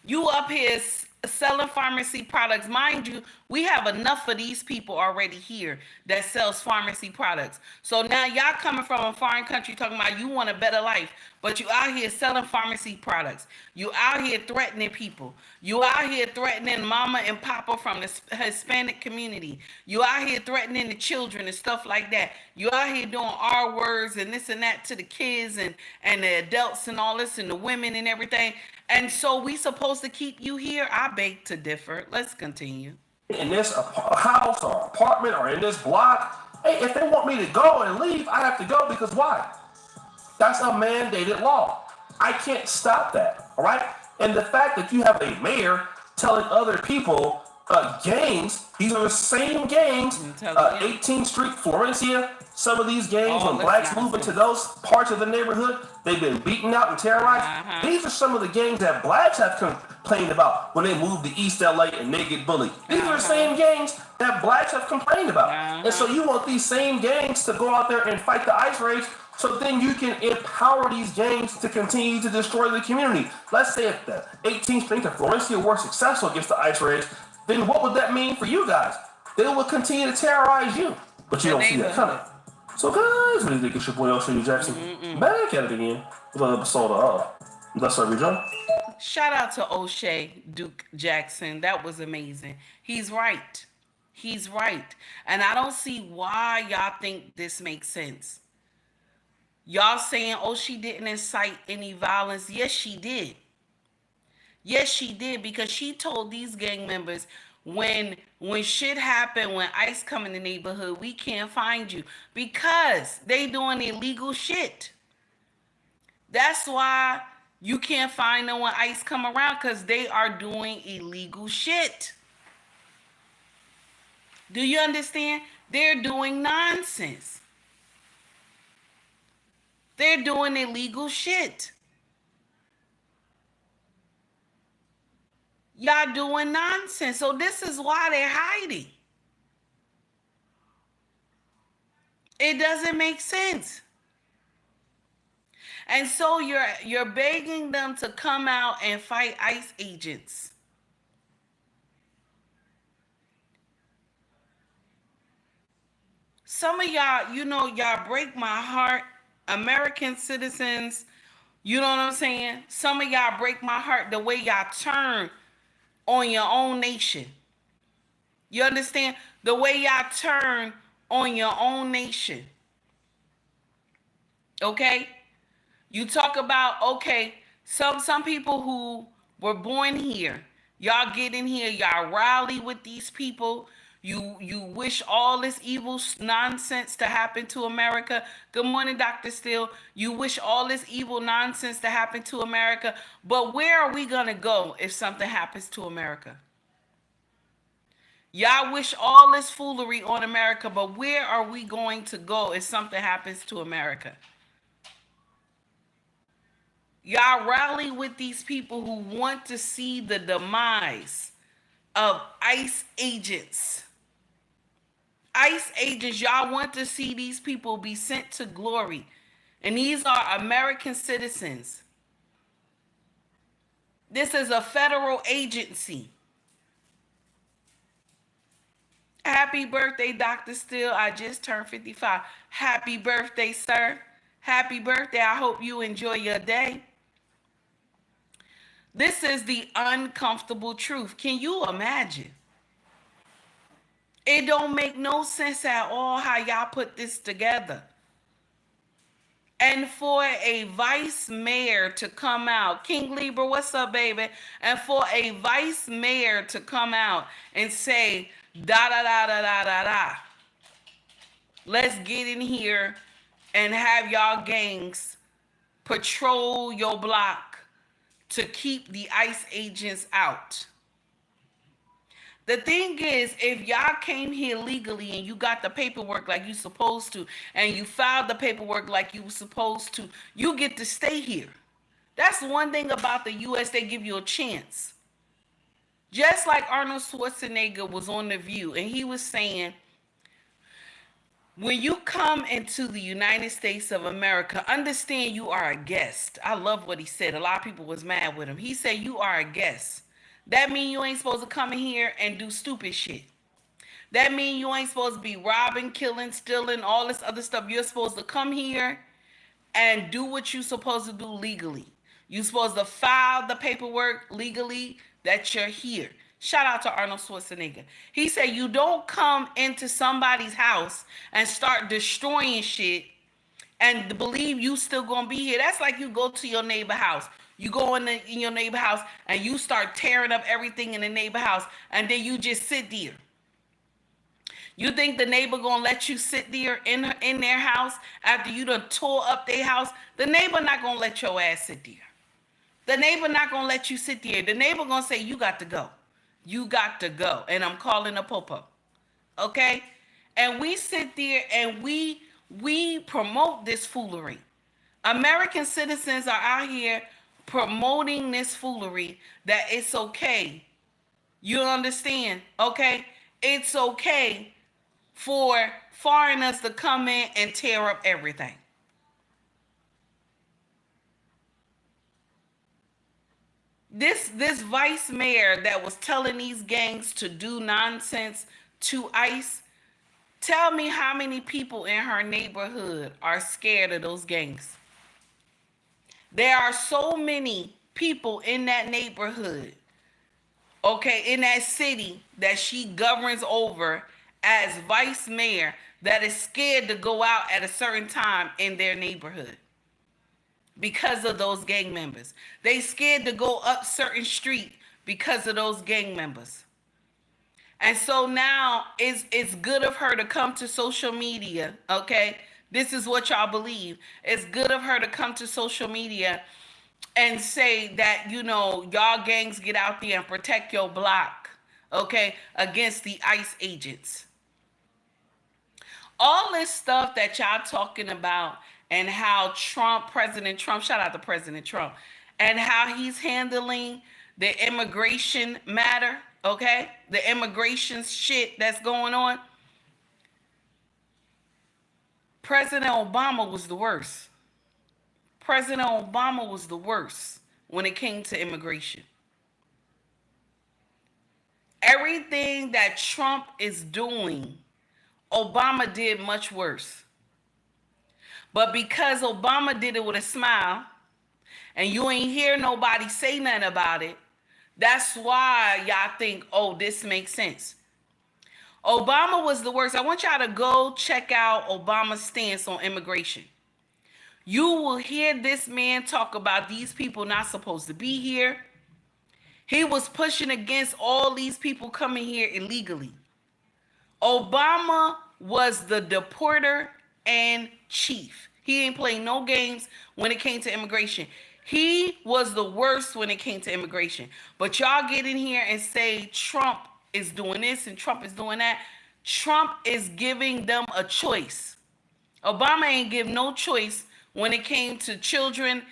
You up here selling pharmacy products. Mind you, we have enough of these people already here that sells pharmacy products. So now y'all coming from a foreign country talking about you want a better life, but you out here selling pharmacy products. You out here threatening people. You out here threatening mama and papa from the Hispanic community. You out here threatening the children and stuff like that. You out here doing R words and this and that to the kids and the adults and all this and the women and everything. And so we supposed to keep you here? I beg to differ. Let's continue. In this house or apartment or in this block, hey, if they want me to go and leave, I have to go because why? That's a mandated law. I can't stop that, all right? And the fact that you have a mayor telling other people gangs. These are the same gangs. 18th Street, Florencia. Some of these gangs, when blacks move into those parts of the neighborhood, they've been beaten out and terrorized. These are some of the gangs that blacks have complained about when they move to East LA and they get bullied. These are the same gangs that blacks have complained about. And so you want these same gangs to go out there and fight the ICE raids, so then you can empower these gangs to continue to destroy the community. Let's say if the 18th Street and Florencia were successful against the ICE raids, then what would that mean for you guys? They will continue to terrorize you. But you don't see that coming. So guys, what do you think? It's your boy O'Shea Jackson. Back at it again with another episode of Let's Every John. Shout out to O'Shea Duke Jackson. That was amazing. He's right. He's right. And I don't see why y'all think this makes sense. Y'all saying, oh, she didn't incite any violence. Yes, she did. Yes, she did, because she told these gang members, when shit happen, when ICE come in the neighborhood, we can't find you, because they doing illegal shit. That's why you can't find them when ICE come around, because they are doing illegal shit. Do you understand? They're doing nonsense. They're doing illegal shit. Y'all doing nonsense. So this is why they're hiding. It doesn't make sense. And so you're begging them to come out and fight ICE agents. Some of y'all, y'all break my heart. American citizens, you know what I'm saying? Some of y'all break my heart the way y'all turn on your own nation. You understand? The way y'all turn on your own nation. Okay? You talk about, okay, some people who were born here, y'all get in here, y'all rally with these people. You wish all this evil nonsense to happen to America. Good morning, Dr. Steele. You wish all this evil nonsense to happen to America. But where are we going to go if something happens to America? Y'all wish all this foolery on America, but where are we going to go if something happens to America? Y'all rally with these people who want to see the demise of ICE agents. ICE agents, y'all want to see these people be sent to glory. And these are American citizens. This is a federal agency. Happy birthday, Dr. Steele. I just turned 55. Happy birthday, sir. Happy birthday. I hope you enjoy your day. This is the uncomfortable truth. Can you imagine? It don't make no sense at all how y'all put this together. And for a vice mayor to come out, King Libra, what's up, baby? And for a vice mayor to come out and say, da da da da da da da. Let's get in here and have y'all gangs patrol your block to keep the ICE agents out. The thing is, if y'all came here legally and you got the paperwork like you supposed to, and you filed the paperwork like you were supposed to, you get to stay here. That's one thing about the U.S. They give you a chance. Just like Arnold Schwarzenegger was on The View, and he was saying, when you come into the United States of America, understand you are a guest. I love what he said. A lot of people was mad with him. He said, you are a guest. That means you ain't supposed to come in here and do stupid shit. That means you ain't supposed to be robbing, killing, stealing, all this other stuff. You're supposed to come here and do what you're supposed to do legally. You're supposed to file the paperwork legally that you're here. Shout out to Arnold Schwarzenegger. He said you don't come into somebody's house and start destroying shit and believe you still gonna be here. That's like you go to your neighbor house. You go in your neighbor house and you start tearing up everything in the neighbor house, and then you just sit there. You think the neighbor gonna let you sit there in their house after you done tore up their house? The neighbor not gonna let your ass sit there. The neighbor not gonna let you sit there. The neighbor gonna say, you got to go. You got to go. And I'm calling a popo. Okay? And we sit there and we promote this foolery. American citizens are out here promoting this foolery that it's okay. You understand? Okay? It's okay for foreigners to come in and tear up everything. This vice mayor that was telling these gangs to do nonsense to ICE, tell me how many people in her neighborhood are scared of those gangs. There are so many people in that neighborhood, okay, in that city that she governs over as vice mayor, that is scared to go out at a certain time in their neighborhood because of those gang members. They scared to go up certain street because of those gang members. And so now it's good of her to come to social media, okay? This is what y'all believe. It's good of her to come to social media and say that, you know, y'all gangs get out there and protect your block, okay, against the ICE agents. All this stuff that y'all talking about and how President Trump, shout out to President Trump, and how he's handling the immigration matter, okay? The immigration shit that's going on. President Obama was the worst. President Obama was the worst when it came to immigration. Everything that Trump is doing, Obama did much worse. But because Obama did it with a smile, and you ain't hear nobody say nothing about it, that's why y'all think, oh, this makes sense. Obama was the worst. I want y'all to go check out Obama's stance on immigration. You will hear this man talk about these people not supposed to be here. He was pushing against all these people coming here illegally. Obama was the deporter and chief. He ain't playing no games when it came to immigration. He was the worst when it came to immigration. But y'all get in here and say Trump is doing this and Trump is doing that. Trump is giving them a choice. Obama ain't give no choice when it came to children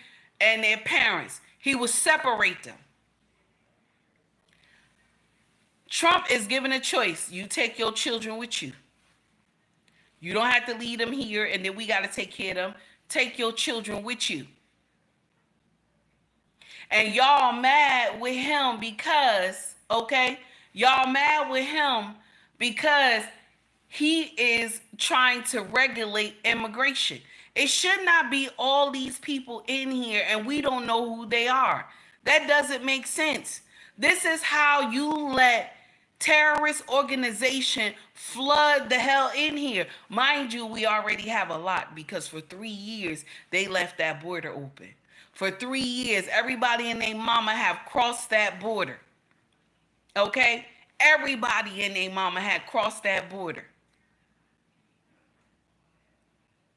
and their parents. He would separate them. Trump is giving a choice. You take your children with you. You don't have to leave them here and then we got to take care of them. Take your children with you. And y'all mad with him because, okay, y'all mad with him because he is trying to regulate immigration. It should not be all these people in here and we don't know who they are. That doesn't make sense. This is how you let terrorist organization flood the hell in here. Mind you, we already have a lot because for 3 years, they left that border open. For 3 years, everybody and their mama have crossed that border. Okay? Everybody and their mama had crossed that border.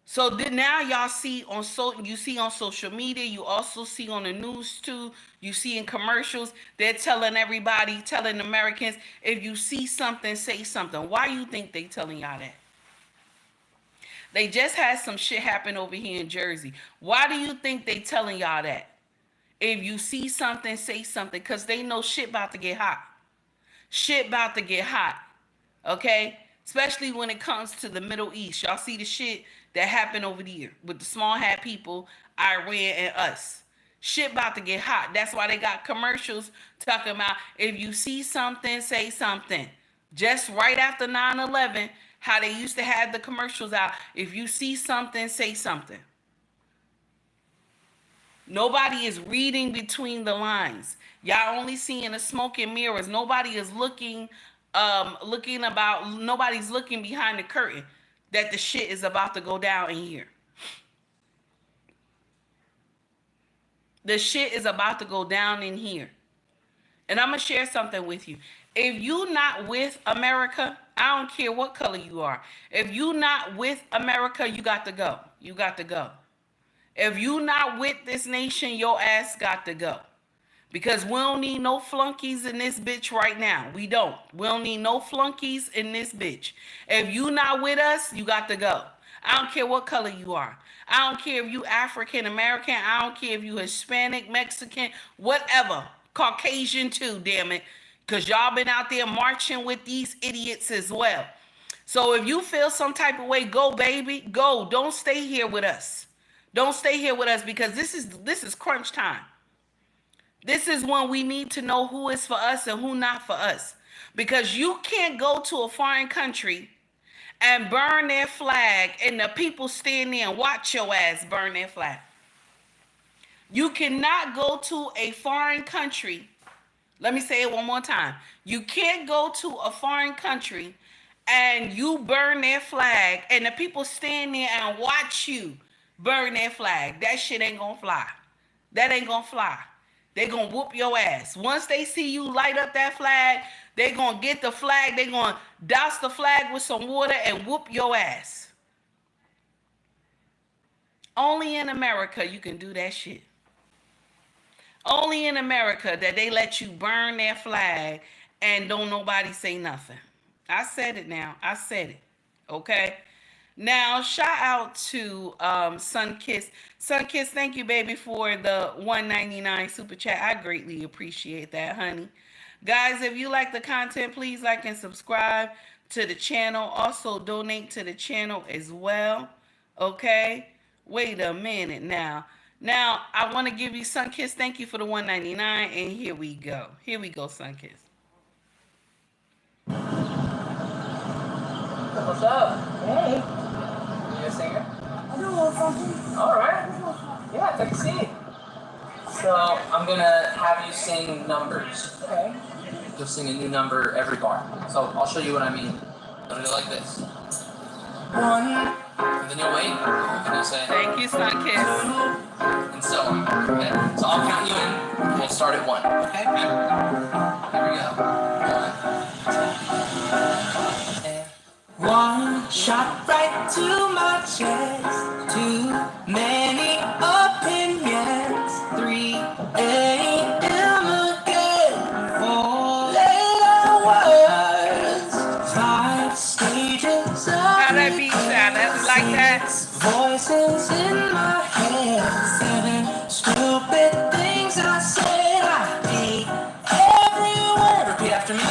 So then now y'all see on social media, you also see on the news too, you see in commercials, they're telling everybody, telling Americans, if you see something, say something. Why you think they telling y'all that? They just had some shit happen over here in Jersey. Why do you think they telling y'all that? If you see something, say something, because they know shit about to get hot. Shit about to get hot, okay? Especially when it comes to the Middle East. Y'all see the shit that happened over there with the small hat people, Iran and us. Shit about to get hot. That's why they got commercials talking about if you see something, say something. Just right after 9/11, how they used to have the commercials out. If you see something, say something. Nobody is reading between the lines. Y'all only seeing the smoke and mirrors. Nobody is nobody's looking behind the curtain that the shit is about to go down in here. The shit is about to go down in here. And I'm going to share something with you. If you not with America, I don't care what color you are. If you not with America, you got to go. You got to go. If you not with this nation, your ass got to go. Because we don't need no flunkies in this bitch right now. We don't. We don't need no flunkies in this bitch. If you not with us, you got to go. I don't care what color you are. I don't care if you African American. I don't care if you Hispanic, Mexican, whatever. Caucasian too, damn it. Because y'all been out there marching with these idiots as well. So if you feel some type of way, go, baby. Go. Don't stay here with us. Don't stay here with us, because this is crunch time. This is when we need to know who is for us and who not for us. Because you can't go to a foreign country and burn their flag and the people stand there and watch your ass burn their flag. You cannot go to a foreign country. Let me say it one more time. You can't go to a foreign country and you burn their flag and the people stand there and watch you burn their flag. That shit ain't gonna fly. That ain't gonna fly. They gonna whoop your ass. Once they see you light up that flag, they gonna get the flag, they gonna douse the flag with some water and whoop your ass. Only in America you can do that shit. Only in America that they let you burn their flag and don't nobody say nothing. I said it now. I said it. Okay? Now, shout out to Sunkiss. Sunkiss, thank you, baby, for the $1.99 super chat. I greatly appreciate that, honey. Guys, if you like the content, please like and subscribe to the channel. Also, donate to the channel as well. Okay? Wait a minute now. Now, I want to give you Sunkiss. Thank you for the $1.99. And here we go. Here we go, Sunkiss. What's up? Hey. You a singer? All right. Yeah, take a seat. So I'm gonna have you sing numbers. Okay. You'll sing a new number every bar. So I'll show you what I mean. I'm gonna do like this. 1. And then you'll wait. And you'll say. Thank you, Sunkiss. And so on. Okay. So I'll count you in. We'll start at 1. Okay. Here we go. 1. One shot right to my chest. Too many opinions. 3 a.m. again. 4 late hours. 5 stages of How that beat sound? That's like that. voices in my head. 7 stupid things I said. I hate every word. Repeat after me.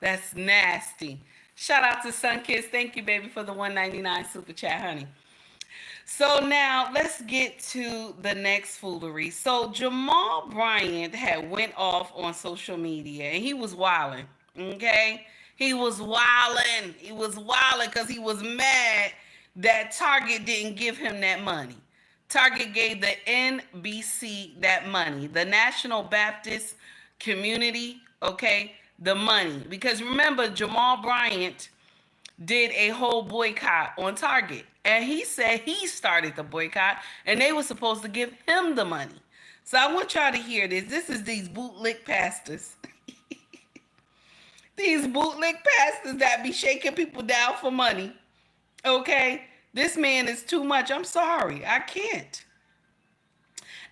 That's nasty. Shout out to Sunkiss. Thank you, baby, for the $1.99 super chat, honey. So now let's get to the next foolery. So Jamal Bryant had went off on social media and he was wilding. Okay? He was wilding. He was wilding because he was mad that Target didn't give him that money. Target gave the N.B.C. that money, the National Baptist Community, okay, the money. Because remember, Jamal Bryant did a whole boycott on Target. And he said he started the boycott and they were supposed to give him the money. So I want y'all to hear this. This is these bootleg pastors. These bootleg pastors that be shaking people down for money. Okay? This man is too much. I'm sorry. I can't.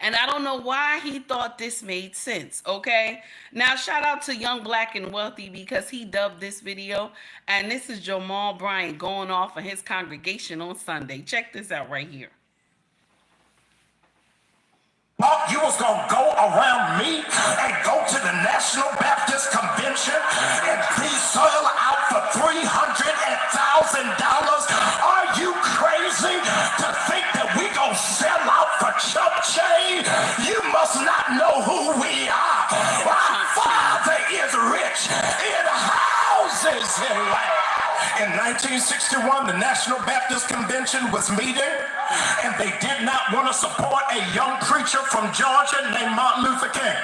And I don't know why he thought this made sense, okay? Now, shout out to Young Black and Wealthy because he dubbed this video. And this is Jamal Bryant going off of his congregation on Sunday. Check this out right here. Thought you was gonna go around me and go to the National Baptist Convention and be sold out for $300,000? Are you crazy to think that we gonna sell out for chump change? houses and land. In 1961, the National Baptist Convention was meeting, and they did not want to support a young preacher from Georgia named Martin Luther King.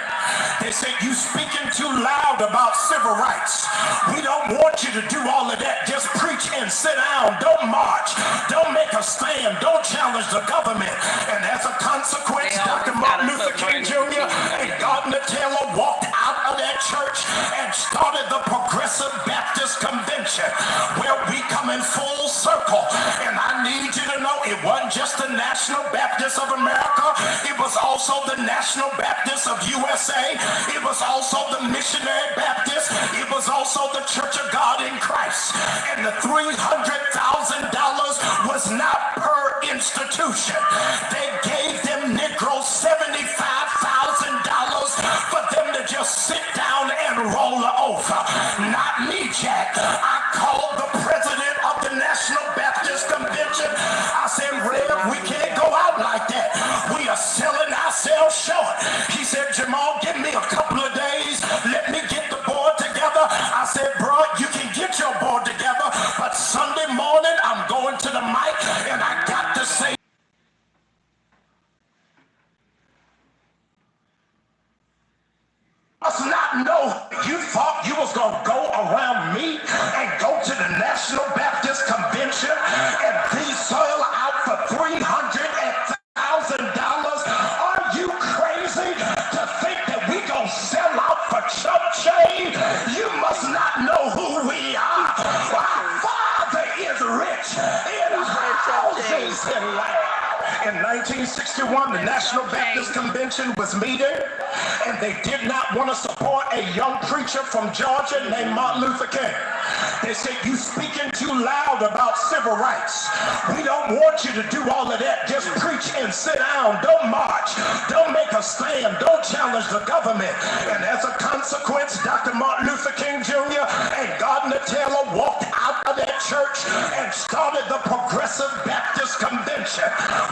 They said, "You speaking too loud about civil rights. We don't want you to do all of that. Just preach and sit down. Don't march. Don't make a stand. Don't challenge the government." And as a consequence, Dr. Martin Luther King Jr. and Gardner Taylor walked out of that church and started the Progressive Baptist Convention, where we come in full circle. And I need you to know it wasn't just the National Baptist of America, it was also the National Baptist of USA, it was also the Missionary Baptist, it was also the Church of God in Christ. And the $300,000 was not per institution. They gave them Negroes $75,000 for them to just sit down and roll over. Not me, Jack. I called the president of the National Baptist Convention. I said, "Rev, we can't go out like that. We are selling ourselves short." He said, "Jamal, give me a couple of days. Let me get the board together." I said, "Bro, you can get your board together, but Sunday morning I'm going to the mic and I got to say." Must not know you thought you was gonna go around me and go to the National Baptist Convention and be sold out for $300,000. Are you crazy to think that we gonna sell out for chump change? You must not know who we are. Our Father is rich in houses and land. In 1961, the National Baptist Convention was meeting, and they did not want to support a young preacher from Georgia named Martin Luther King. They said, "You speaking too loud about civil rights. We don't want you to do all of that. Just preach and sit down. Don't march. Don't make a stand. Don't challenge the government." And as a consequence, Dr. Martin Luther King Jr. and Gardner Taylor walked out of that church and started the Progressive Baptist Convention,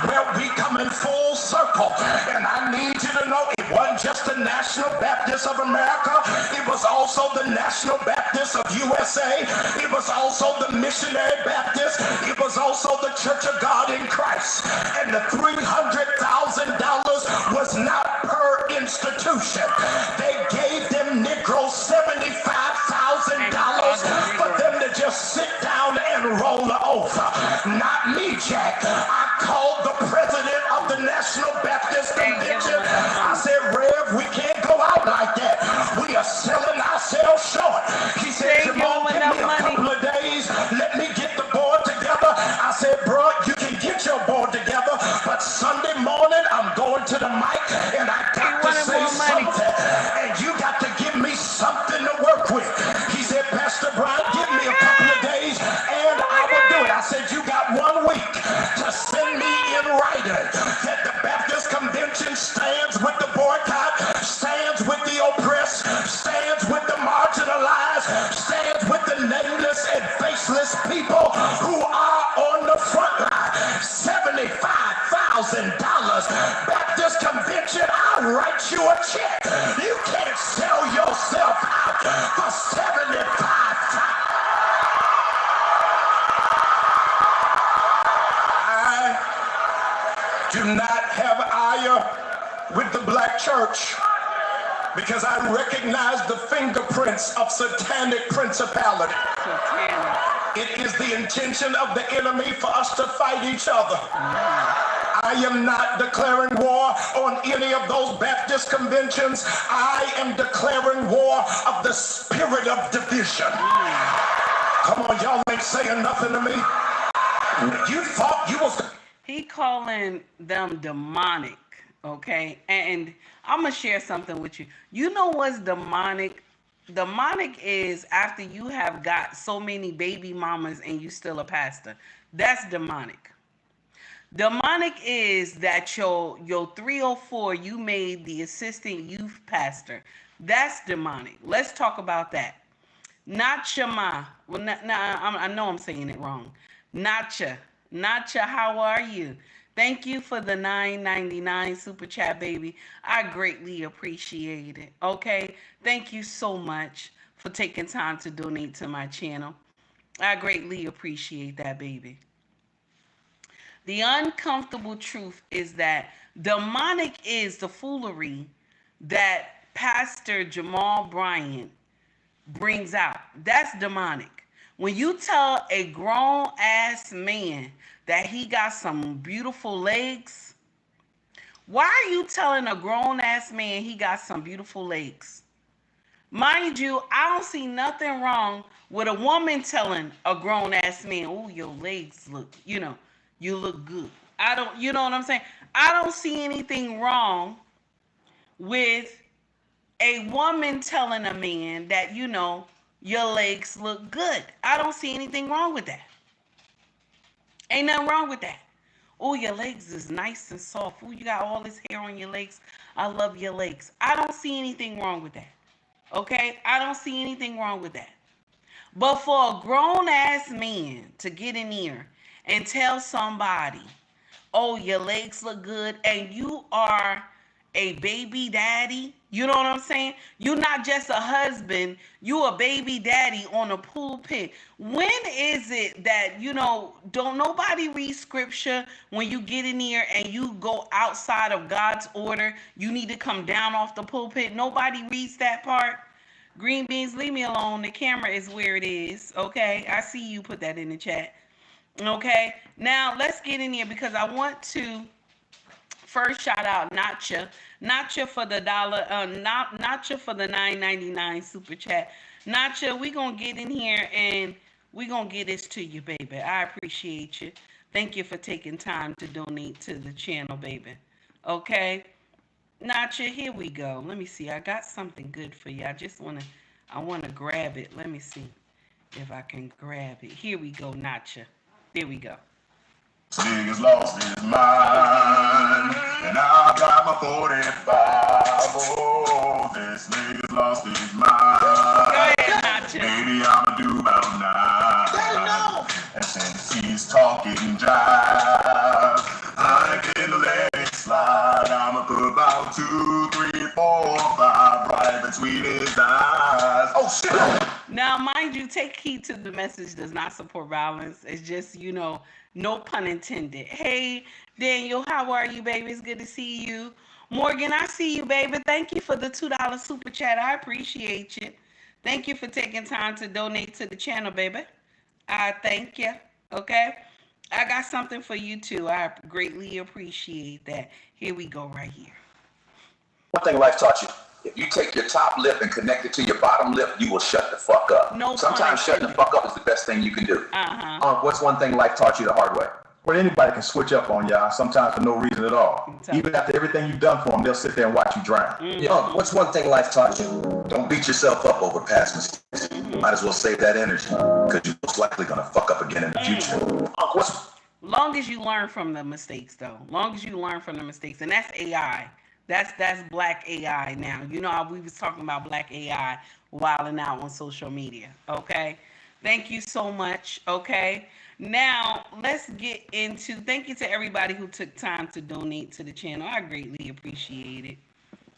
where we come in full circle. And I need you to know it wasn't just the National Baptist of America, it was also the National Baptist of USA, it was also the Missionary Baptist, it was also the Church of God in Christ. And the $300,000 was not per institution. They gave them Negroes $75,000 for them to just sit down and roll over. Not me, Jack. I called the president of the National Baptist Convention. I said, "Rev, we can't go out like that. We are selling ourselves short." He said, "Jamal, give me a couple of days. Let me get the board together." I said, "Bro, you can get your board together, but Sunday morning I'm going to the mic and I got to say something. And you got to give me something to work with." He said, "Pastor Bryant, give me a couple of days and I will do it." I said, "You got 1 week to send me in writing that the Baptist Convention stands with the boycott, stands with the oppressed, stands with the marginalized, stands with the nameless and faceless people who are on the front line." $75,000 Baptist Convention, I'll write you a check. You can't sell yourself out for $75,000. I do not have ire with the black church because I recognize the fingerprints of satanic principality. It is the intention of the enemy for us to fight each other. I am not declaring war on any of those Baptist conventions. I am declaring war of the spirit of division. Come on, y'all ain't saying nothing to me. You thought you was... He calling them demonic, okay? And I'm going to share something with you. You know what's demonic? Demonic is after you have got so many baby mamas and you still a pastor. That's demonic. Demonic is that your 304, you made the assistant youth pastor. That's demonic. Let's talk about that. Nacha, well, I know I'm saying it wrong. Nacha, how are you? Thank you for the $9.99 super chat, baby. I greatly appreciate it. Okay, thank you so much for taking time to donate to my channel. I greatly appreciate that, baby. The uncomfortable truth is that demonic is the foolery that Pastor Jamal Bryant brings out. That's demonic. When you tell a grown ass man that he got some beautiful legs, why are you telling a grown ass man he got some beautiful legs? Mind you, I don't see nothing wrong with a woman telling a grown ass man, oh, your legs look, you look good. You know what I'm saying? I don't see anything wrong with a woman telling a man that, your legs look good. I don't see anything wrong with that. Ain't nothing wrong with that. Oh, your legs is nice and soft. Oh, you got all this hair on your legs. I love your legs. I don't see anything wrong with that. Okay? I don't see anything wrong with that. But for a grown-ass man to get in here and tell somebody, oh, your legs look good, and you are a baby daddy, you know what I'm saying? You're not just a husband, you a baby daddy on a pulpit. When is it that, don't nobody read scripture when you get in here and you go outside of God's order, you need to come down off the pulpit? Nobody reads that part. Green beans, leave me alone. The camera is where it is. Okay, I see you put that in the chat. Okay, now let's get in here because I want to first shout out Nacha for the Nacha for the $9.99 super chat. Nacha, we gonna get in here and we gonna get this to you, baby. I appreciate you. Thank you for taking time to donate to the channel, baby. Okay. Nacha, here we go. Let me see. I got something good for you. I wanna grab it. Let me see if I can grab it. Here we go, Nacha. There we go. Niggas lost his mind, and I got my 45. Oh, this nigga's lost his mind. Go ahead, Nacha. Maybe I'ma do about 9. And since he's talking jive, I can let it slide. I'ma put about 2, 3, 4, 5 right between his eyes. Oh shit! Now, mind you, take heed to the message does not support violence. It's just, no pun intended. Hey, Daniel, how are you, baby? It's good to see you. Morgan, I see you, baby. Thank you for the $2 super chat. I appreciate you. Thank you for taking time to donate to the channel, baby. I thank you. Okay? I got something for you, too. I greatly appreciate that. Here we go right here. One thing life taught you. If you take your top lip and connect it to your bottom lip, you will shut the fuck up. No, sometimes shutting the fuck up is the best thing you can do. What's one thing life taught you the hard way? Well, anybody can switch up on y'all, sometimes for no reason at all. Even after everything you've done for them, they'll sit there and watch you drown. What's one thing life taught you? Don't beat yourself up over past mistakes. Might as well save that energy, because you're most likely going to fuck up again in the future. Long as you learn from the mistakes, though. Long as you learn from the mistakes. And that's AI. That's black AI now. You know how we was talking about black AI wilding out on social media. Okay. Thank you so much. Okay. Now let's get into, thank you to everybody who took time to donate to the channel. I greatly appreciate it.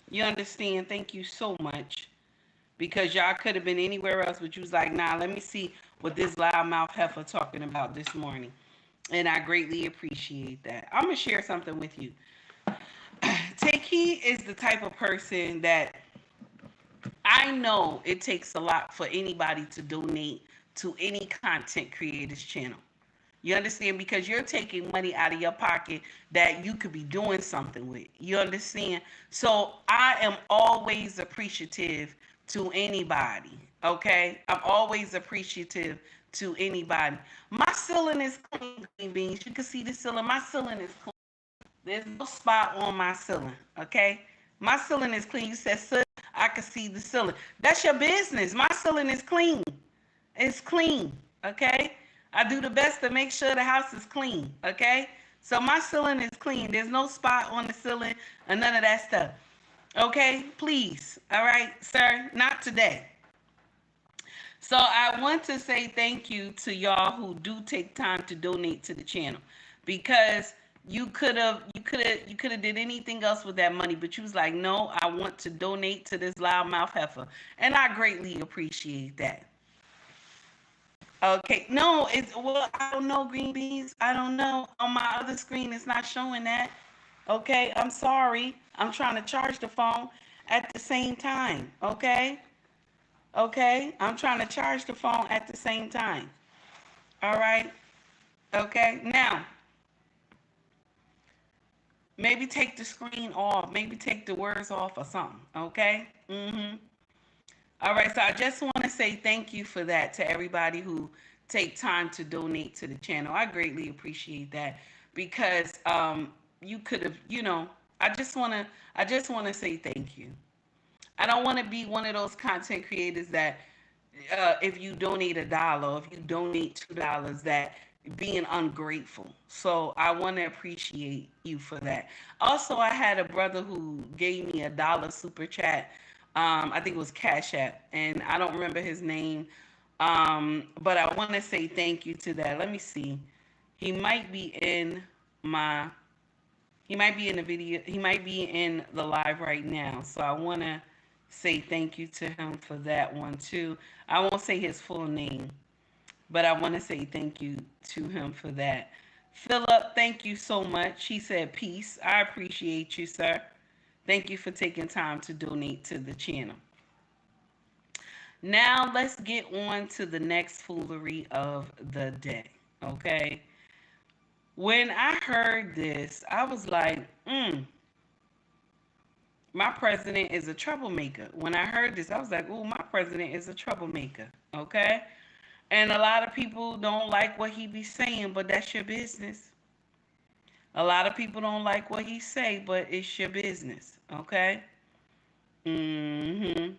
You understand? Thank you so much. Because y'all could have been anywhere else, but you was like, nah, let me see what this loudmouth heifer talking about this morning. And I greatly appreciate that. I'm going to share something with you. Takey is the type of person that I know it takes a lot for anybody to donate to any content creator's channel. You understand? Because you're taking money out of your pocket that you could be doing something with. You understand? So I am always appreciative to anybody. Okay? I'm always appreciative to anybody. My ceiling is clean, green beans. You can see the ceiling. My ceiling is clean. There's no spot on my ceiling, okay? My ceiling is clean. You said, sir, I can see the ceiling. That's your business. My ceiling is clean. It's clean, okay? I do the best to make sure the house is clean, okay? So my ceiling is clean. There's no spot on the ceiling or none of that stuff, okay? Please, all right, sir? Not today. So I want to say thank you to y'all who do take time to donate to the channel because You could have did anything else with that money, but you was like, no, I want to donate to this loudmouth heifer, and I greatly appreciate that. Okay, no, I don't know, green beans. I don't know. On my other screen, it's not showing that. Okay, I'm sorry. I'm trying to charge the phone at the same time. Okay, I'm trying to charge the phone at the same time. All right. Okay, now maybe take the screen off. Maybe take the words off or something. Okay. All right, so I just want to say thank you for that to everybody who take time to donate to the channel. I greatly appreciate that because you could have, I just want to say thank you. I don't want to be one of those content creators that if you donate $1 or if you donate $2 that being ungrateful. So I want to appreciate you for that. Also, I had a brother who gave me $1 super chat. I think it was Cash App, and I don't remember his name. But I want to say thank you to that. Let me see. He might be in the video. He might be in the live right now. So I want to say thank you to him for that one too. I won't say his full name, but I want to say thank you to him for that. Philip, thank you so much. He said peace. I appreciate you, sir. Thank you for taking time to donate to the channel. Now let's get on to the next foolery of the day, okay? When I heard this, I was like, my president is a troublemaker. When I heard this, I was like, my president is a troublemaker, okay? And a lot of people don't like what he be saying, but that's your business. A lot of people don't like what he say, but it's your business, okay? New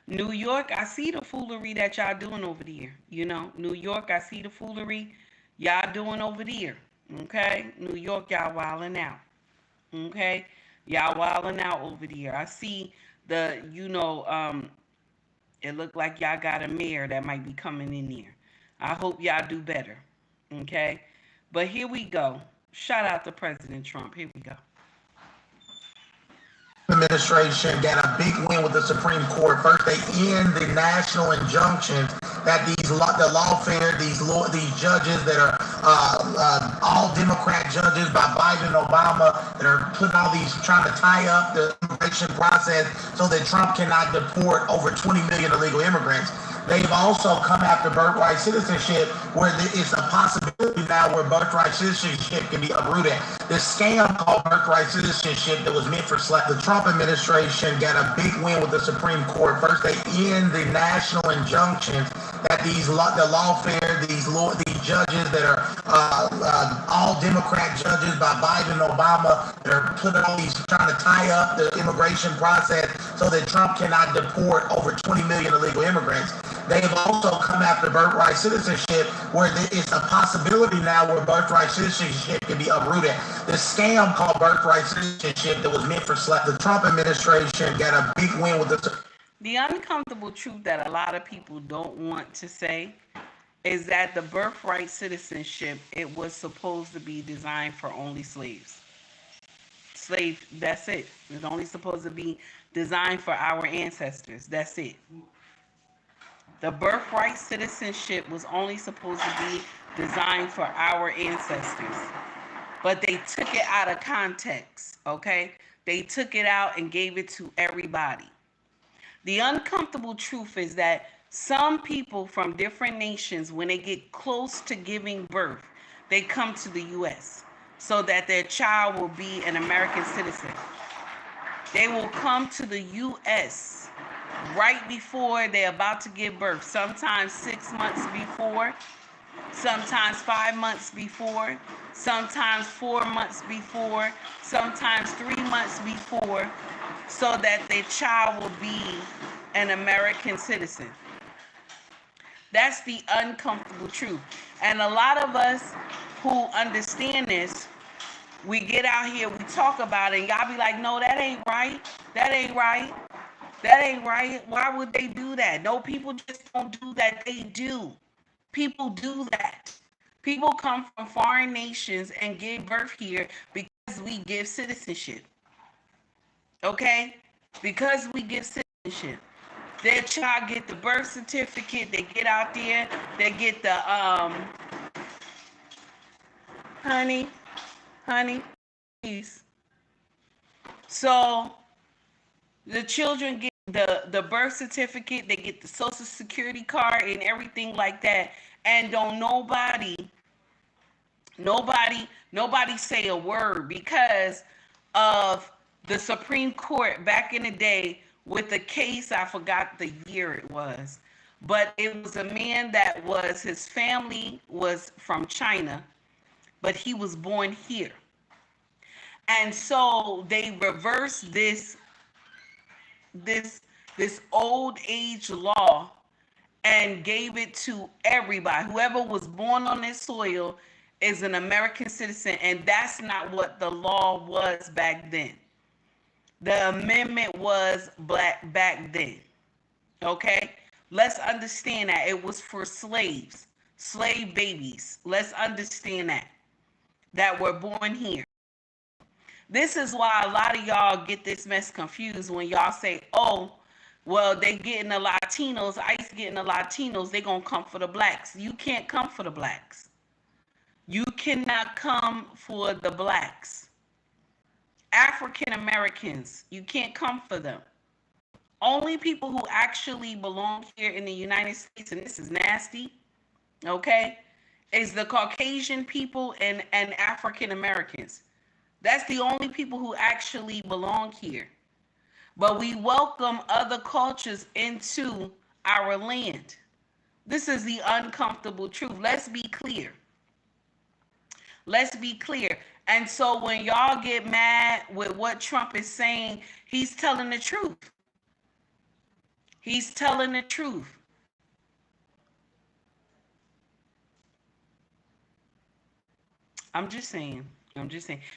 York, I see the foolery that y'all doing over there. New York, I see the foolery y'all doing over there, okay? New York, y'all wilding out, okay? Y'all wilding out over there. I see it look like y'all got a mayor that might be coming in there. I hope y'all do better, okay? But here we go. Shout out to President Trump. Here we go. Administration got a big win with the Supreme Court. First, they end the national injunction that the lawfare, these judges that are all Democrat judges by Biden and Obama that are putting all these, trying to tie up the immigration process so that Trump cannot deport over 20 million illegal immigrants. They've also come after birthright citizenship, where it's a possibility now where birthright citizenship can be uprooted. This scam called birthright citizenship that was meant for the Trump administration got a big win with the Supreme Court. First, they end the national injunctions that the lawfare, these judges that are all Democrat judges by Biden and Obama that are putting all these, trying to tie up the immigration process so that Trump cannot deport over 20 million illegal immigrants. They've also come after birthright citizenship, where it's a possibility now where birthright citizenship can be uprooted. The scam called birthright citizenship that was meant for the Trump administration got a big win with the uncomfortable truth that a lot of people don't want to say is that the birthright citizenship, it was supposed to be designed for only slaves. That's it. It's only supposed to be designed for our ancestors. That's it. The birthright citizenship was only supposed to be designed for our ancestors. But they took it out of context, okay? They took it out and gave it to everybody. The uncomfortable truth is that some people from different nations, when they get close to giving birth, they come to the U.S. so that their child will be an American citizen. They will come to the U.S. right before they're about to give birth, sometimes 6 months before, sometimes 5 months before, sometimes 4 months before, sometimes 3 months before, so that their child will be an American citizen. That's the uncomfortable truth. And a lot of us who understand this, we get out here, we talk about it, and y'all be like, no, that ain't right. That ain't right. That ain't right. Why would they do that? No, people just don't do that. They do. People do that. People come from foreign nations and give birth here because we give citizenship. Okay? Because we give citizenship. Their child get the birth certificate, they get out there, they get the honey, please. So the children get the birth certificate, they get the social security card and everything like that. And don't nobody say a word because of the Supreme Court back in the day with a case, I forgot the year it was, but it was a man that was, his family was from China, but he was born here. And so they reversed this old age law and gave it to everybody. Whoever was born on this soil is an American citizen, and that's not what the law was back then. The amendment was back then. Okay? Let's understand that it was for slaves, slave babies. Let's understand that were born here. This is why a lot of y'all get this mess confused when y'all say, oh, well, they getting the Latinos, ICE getting the Latinos, they gonna come for the blacks. You can't come for the blacks. You cannot come for the blacks. African Americans, you can't come for them. Only people who actually belong here in the United States, and this is nasty, okay, is the Caucasian people and African Americans. That's the only people who actually belong here. But we welcome other cultures into our land. This is the uncomfortable truth. Let's be clear. Let's be clear. And so when y'all get mad with what Trump is saying, he's telling the truth. He's telling the truth. I'm just saying.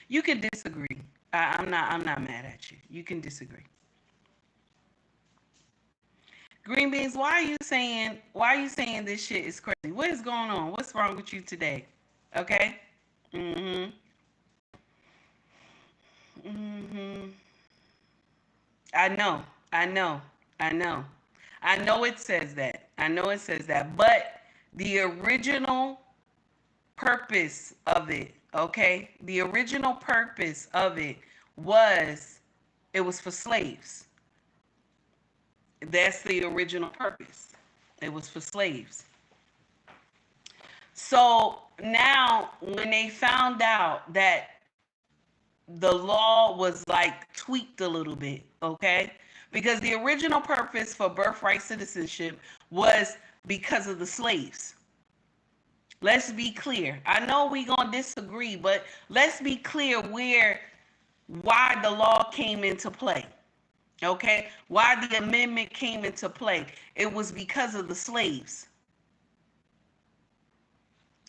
You can disagree. I'm not mad at you. You can disagree. Green Beans, why are you saying this shit is crazy? What is going on? What's wrong with you today? Okay? I know it says that. But the original purpose of it, okay? The original purpose of it was for slaves. That's the original purpose. It was for slaves. So now when they found out that the law was like tweaked a little bit, okay? Because the original purpose for birthright citizenship was because of the slaves. Let's be clear. I know we're going to disagree, but let's be clear why the law came into play. Okay? Why the amendment came into play. It was because of the slaves.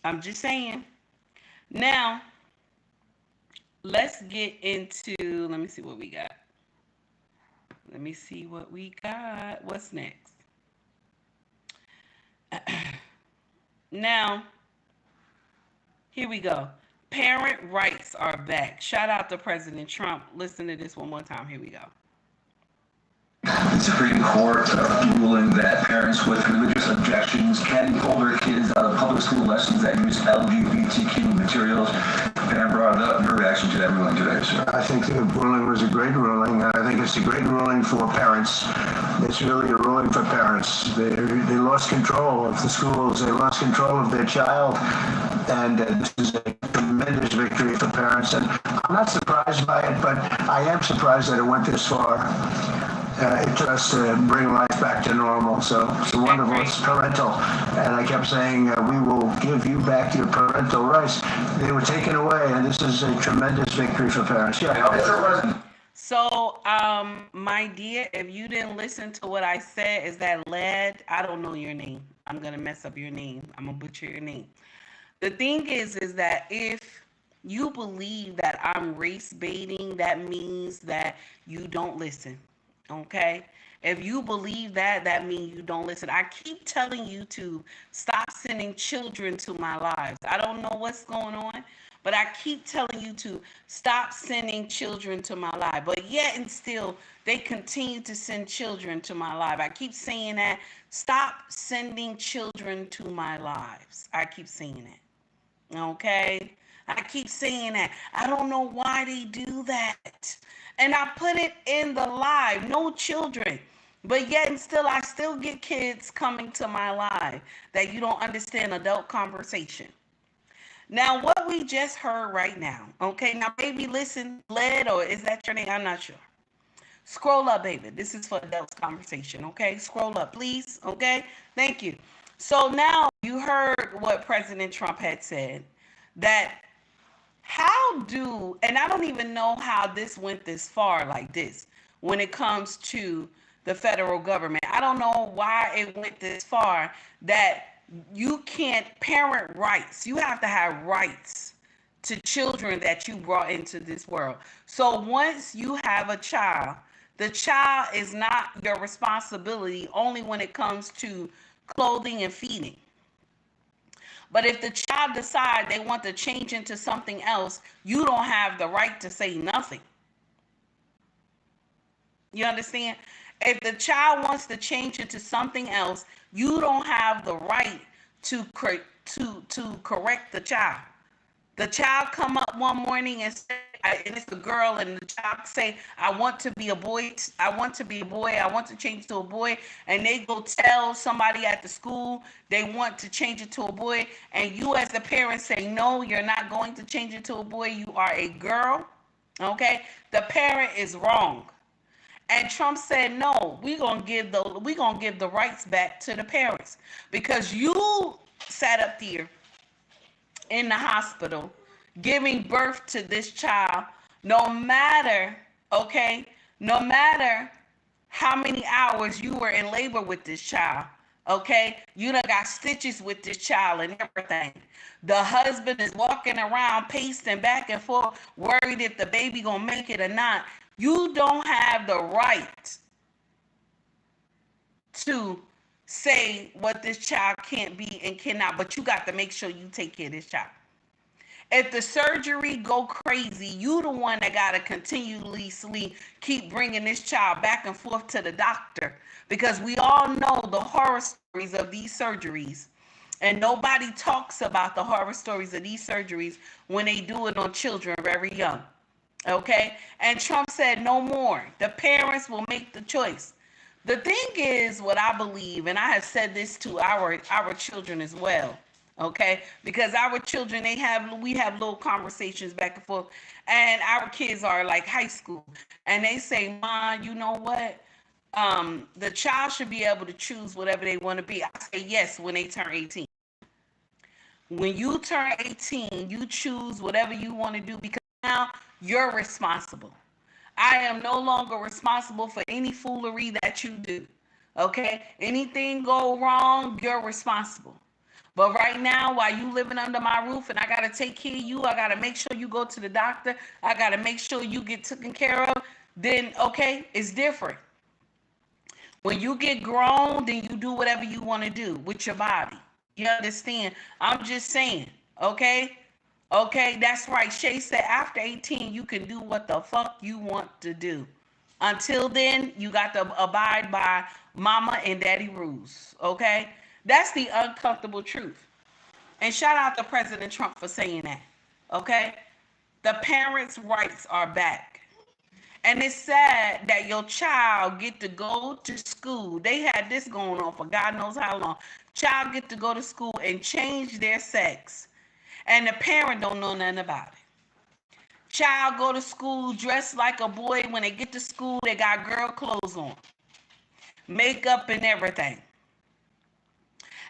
I'm just saying. Now, let's get into, let me see what we got. What's next? Now, here we go. Parent rights are back. Shout out to President Trump. Listen to this one more time. Here we go. The Supreme Court ruling that parents with religious objections can pull their kids out of public school lessons that use LGBTQ materials. Pam brought it up. Your reaction to that ruling today, sir? I think the ruling was a great ruling. I think it's a great ruling for parents. It's really a ruling for parents. They lost control of the schools. They lost control of their child. And this is a tremendous victory for parents. And I'm not surprised by it, but I am surprised that it went this far. It took us to bring life back to normal. So it's wonderful. It's parental. And I kept saying, we will give you back your parental rights. They were taken away, and this is a tremendous victory for parents. Yeah. So, my dear, if you didn't listen to what I said, is that Led? I don't know your name. I'm going to mess up your name. I'm going to butcher your name. The thing is that if you believe that I'm race baiting, that means that you don't listen. Okay? If you believe that, that means you don't listen. I keep telling YouTube, stop sending children to my lives. I don't know what's going on, but I keep telling YouTube, stop sending children to my life. But yet and still, they continue to send children to my life. I keep saying that. Stop sending children to my lives. I keep saying it. Okay? I keep saying that. I don't know why they do that. And I put it in the live, no children. But yet and still, I still get kids coming to my live that you don't understand adult conversation. Now, what we just heard right now, okay? Now, baby, listen, Led, or is that your name? I'm not sure. Scroll up, baby. This is for adults conversation, okay? Scroll up, please, okay? Thank you. So now you heard what President Trump had said, that and I don't even know how this went this far like this when it comes to the federal government. I don't know why it went this far that you can't parent rights. You have to have rights to children that you brought into this world. So once you have a child, the child is not your responsibility only when it comes to clothing and feeding. But if the child decides they want to change into something else, you don't have the right to say nothing. You understand? If the child wants to change into something else, you don't have the right to correct the child. The child come up one morning and say, and it's a girl, and the child say, I want to be a boy, I want to be a boy, I want to change to a boy, and they go tell somebody at the school they want to change it to a boy, and you as the parent say, no, you're not going to change it to a boy, you are a girl, okay? The parent is wrong. And Trump said, no, we're gonna give the rights back to the parents, because you sat up there in the hospital giving birth to this child, no matter how many hours you were in labor with this child, okay? You done got stitches with this child and everything. The husband is walking around pacing back and forth, worried if the baby gonna make it or not. You don't have the right to say what this child can't be and cannot, but you got to make sure you take care of this child. If the surgery go crazy, you the one that got to continuously keep bringing this child back and forth to the doctor, because we all know the horror stories of these surgeries, and nobody talks about the horror stories of these surgeries when they do it on children very young. Okay? And Trump said no more. The parents will make the choice. The thing is, what I believe, and I have said this to our children as well, okay? Because our children, we have little conversations back and forth, and our kids are like high school, and they say, Mom, you know what? The child should be able to choose whatever they want to be. I say yes when they turn 18. When you turn 18, you choose whatever you want to do, because now you're responsible. I am no longer responsible for any foolery that you do. Okay? Anything go wrong, you're responsible. But right now, while you living under my roof and I got to take care of you, I got to make sure you go to the doctor, I got to make sure you get taken care of, then, okay, it's different. When you get grown, then you do whatever you want to do with your body. You understand? I'm just saying, okay? Okay, that's right. Shay said after 18, you can do what the fuck you want to do. Until then, you got to abide by mama and daddy rules, okay? That's the uncomfortable truth. And shout out to President Trump for saying that, okay? The parents' rights are back. And it's sad that your child get to go to school. They had this going on for God knows how long. Child get to go to school and change their sex, and the parent don't know nothing about it. Child go to school dressed like a boy. When they get to school, they got girl clothes on, makeup and everything,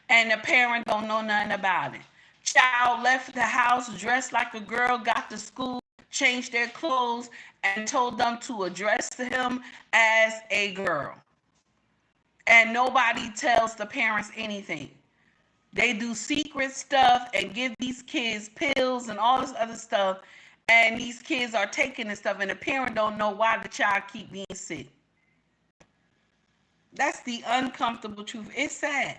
and the parent don't know nothing about it. Child left the house dressed like a girl, got to school, changed their clothes, and told them to address him as a girl. And nobody tells the parents anything. They do secret stuff and give these kids pills and all this other stuff, and these kids are taking this stuff, and the parent don't know why the child keep being sick. That's the uncomfortable truth. It's sad.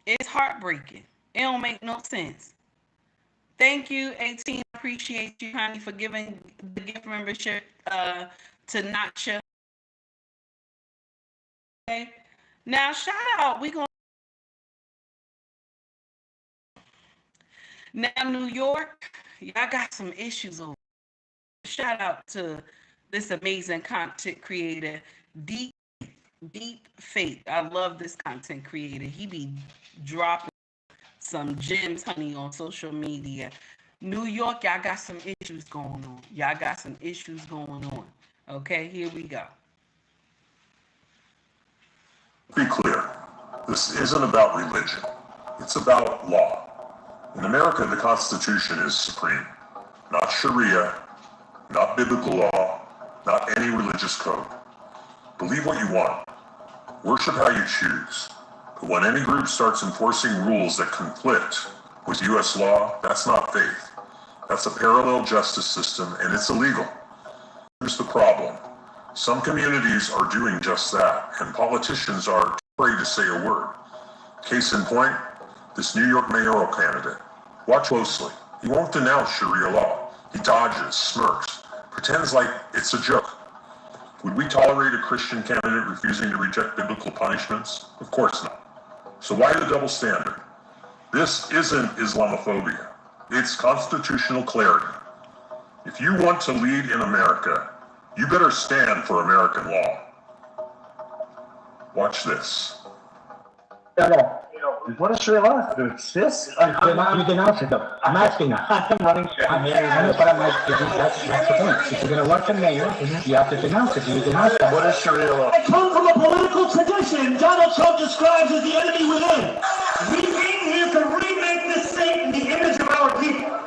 It's heartbreaking. It don't make no sense. Thank you, 18. Appreciate you, honey, for giving the gift membership to Nacha. Okay. Now, shout out. Now, New York, y'all got some issues over. Shout out to this amazing content creator, Deep Fate. I love this content creator. He be dropping some gems, honey, on social media. New York, y'all got some issues going on. Y'all got some issues going on. Okay, here we go. Be clear, this isn't about religion. It's about law. In America, the Constitution is supreme. Not Sharia, not biblical law, not any religious code. Believe what you want. Worship how you choose. But when any group starts enforcing rules that conflict with U.S. law, that's not faith. That's a parallel justice system, and it's illegal. Here's the problem. Some communities are doing just that, and politicians are afraid to say a word. Case in point, this New York mayoral candidate. Watch closely. He won't denounce Sharia law. He dodges, smirks, pretends like it's a joke. Would we tolerate a Christian candidate refusing to reject biblical punishments? Of course not. So why the double standard? This isn't Islamophobia. It's constitutional clarity. If you want to lead in America, you better stand for American law. Watch this. What is Sharia law? This? You denounce it though. I'm asking her. I'm running. That's what I'm like. That's the point. If you're going to run for mayor, you have to denounce it. You denounce it. What is Sharia law? I come from a political tradition Donald Trump describes as the enemy within. We came here to remake this state in the image of our people.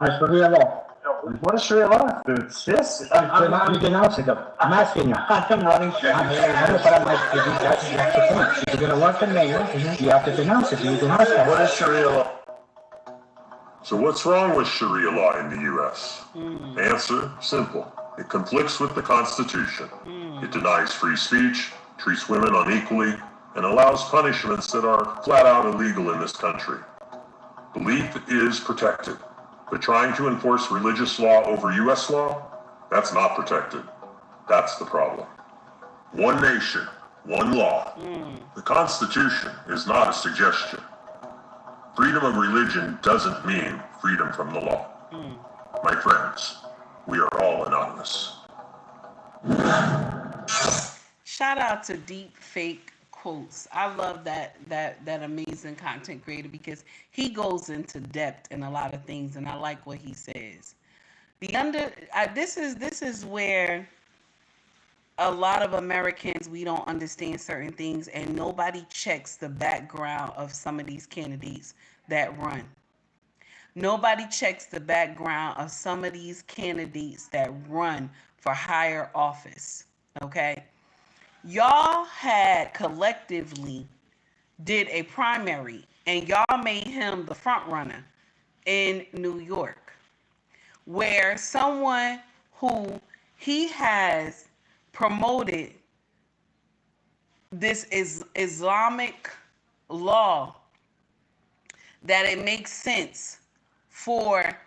That's Sharia law. What is Sharia law? This? You denounce it though. I'm asking her. I'm running. That's what I'm like. That's the point. If you're going to run for mayor, you have to denounce it. You denounce it. What is Sharia law? So what's wrong with Sharia law in the U.S.? Answer, simple. It conflicts with the Constitution. It denies free speech, treats women unequally, and allows punishments that are flat out illegal in this country. Belief is protected, but trying to enforce religious law over U.S. law, that's not protected. That's the problem. One nation, one law. The Constitution is not a suggestion. Freedom of religion doesn't mean freedom from the law. My friends, we are all anonymous. Shout out to Deep Fake Quotes. I love that amazing content creator because he goes into depth in a lot of things, and I like what he says. This is where a lot of Americans, we don't understand certain things, and nobody checks the background of some of these candidates that run. Nobody checks the background of some of these candidates that run for higher office. Okay? Y'all had collectively did a primary, and y'all made him the front runner in New York, where someone who he has promoted this is Islamic law, that it makes sense for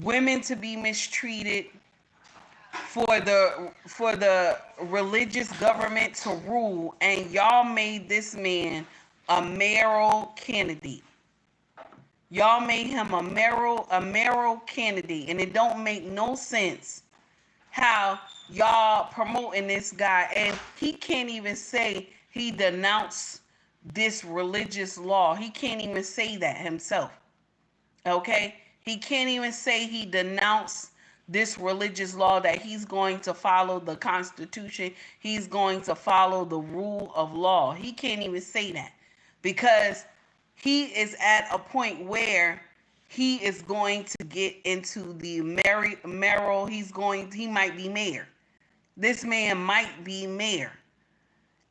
women to be mistreated, for the religious government to rule, and y'all made this man a mayoral candidate. Y'all made him a mayoral candidate, and it don't make no sense how y'all promoting this guy, and he can't even say he denounced this religious law. He can't even say that himself. Okay? He can't even say he denounced this religious law, that he's going to follow the Constitution. He's going to follow the rule of law. He can't even say that because he is at a point where he is going to get into the mayoral. He might be mayor. This man might be mayor.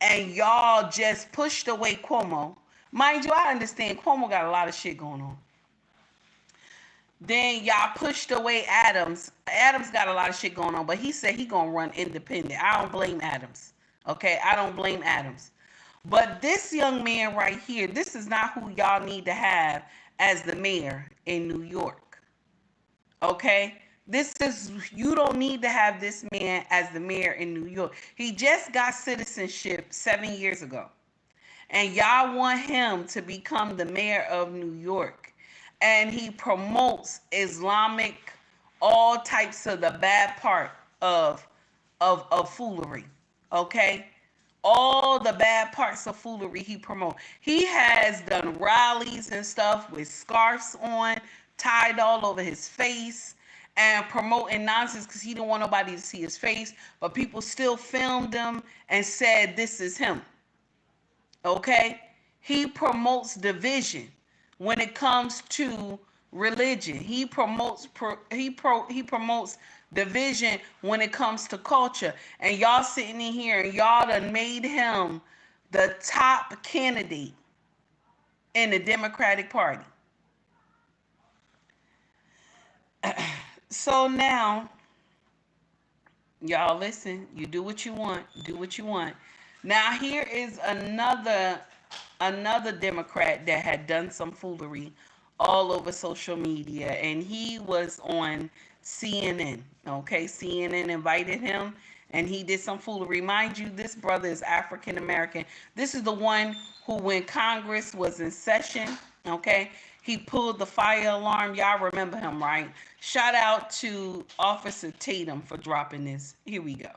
And y'all just pushed away Cuomo. Mind you, I understand Cuomo got a lot of shit going on. Then y'all pushed away Adams. Adams got a lot of shit going on, but he said he gonna run independent. I don't blame Adams. Okay, I don't blame Adams. But this young man right here, this is not who y'all need to have as the mayor in New York. Okay? You don't need to have this man as the mayor in New York. He just got citizenship 7 years ago. And y'all want him to become the mayor of New York. And he promotes Islamic, all types of the bad part of foolery. Okay? All the bad parts of foolery he promotes. He has done rallies and stuff with scarves on, tied all over his face, and promoting nonsense because he didn't want nobody to see his face. But people still filmed him and said this is him. Okay? He promotes division when it comes to religion. He promotes division when it comes to culture. And y'all sitting in here and y'all done made him the top candidate in the Democratic Party. So now, y'all listen, you do what you want, do what you want. Now here is another Democrat that had done some foolery all over social media, and he was on CNN. Okay, CNN invited him, and he did some foolery. Mind you, this brother is African American. This is the one who, when Congress was in session, okay, he pulled the fire alarm. Y'all remember him, right? Shout out to Officer Tatum for dropping this. Here we go.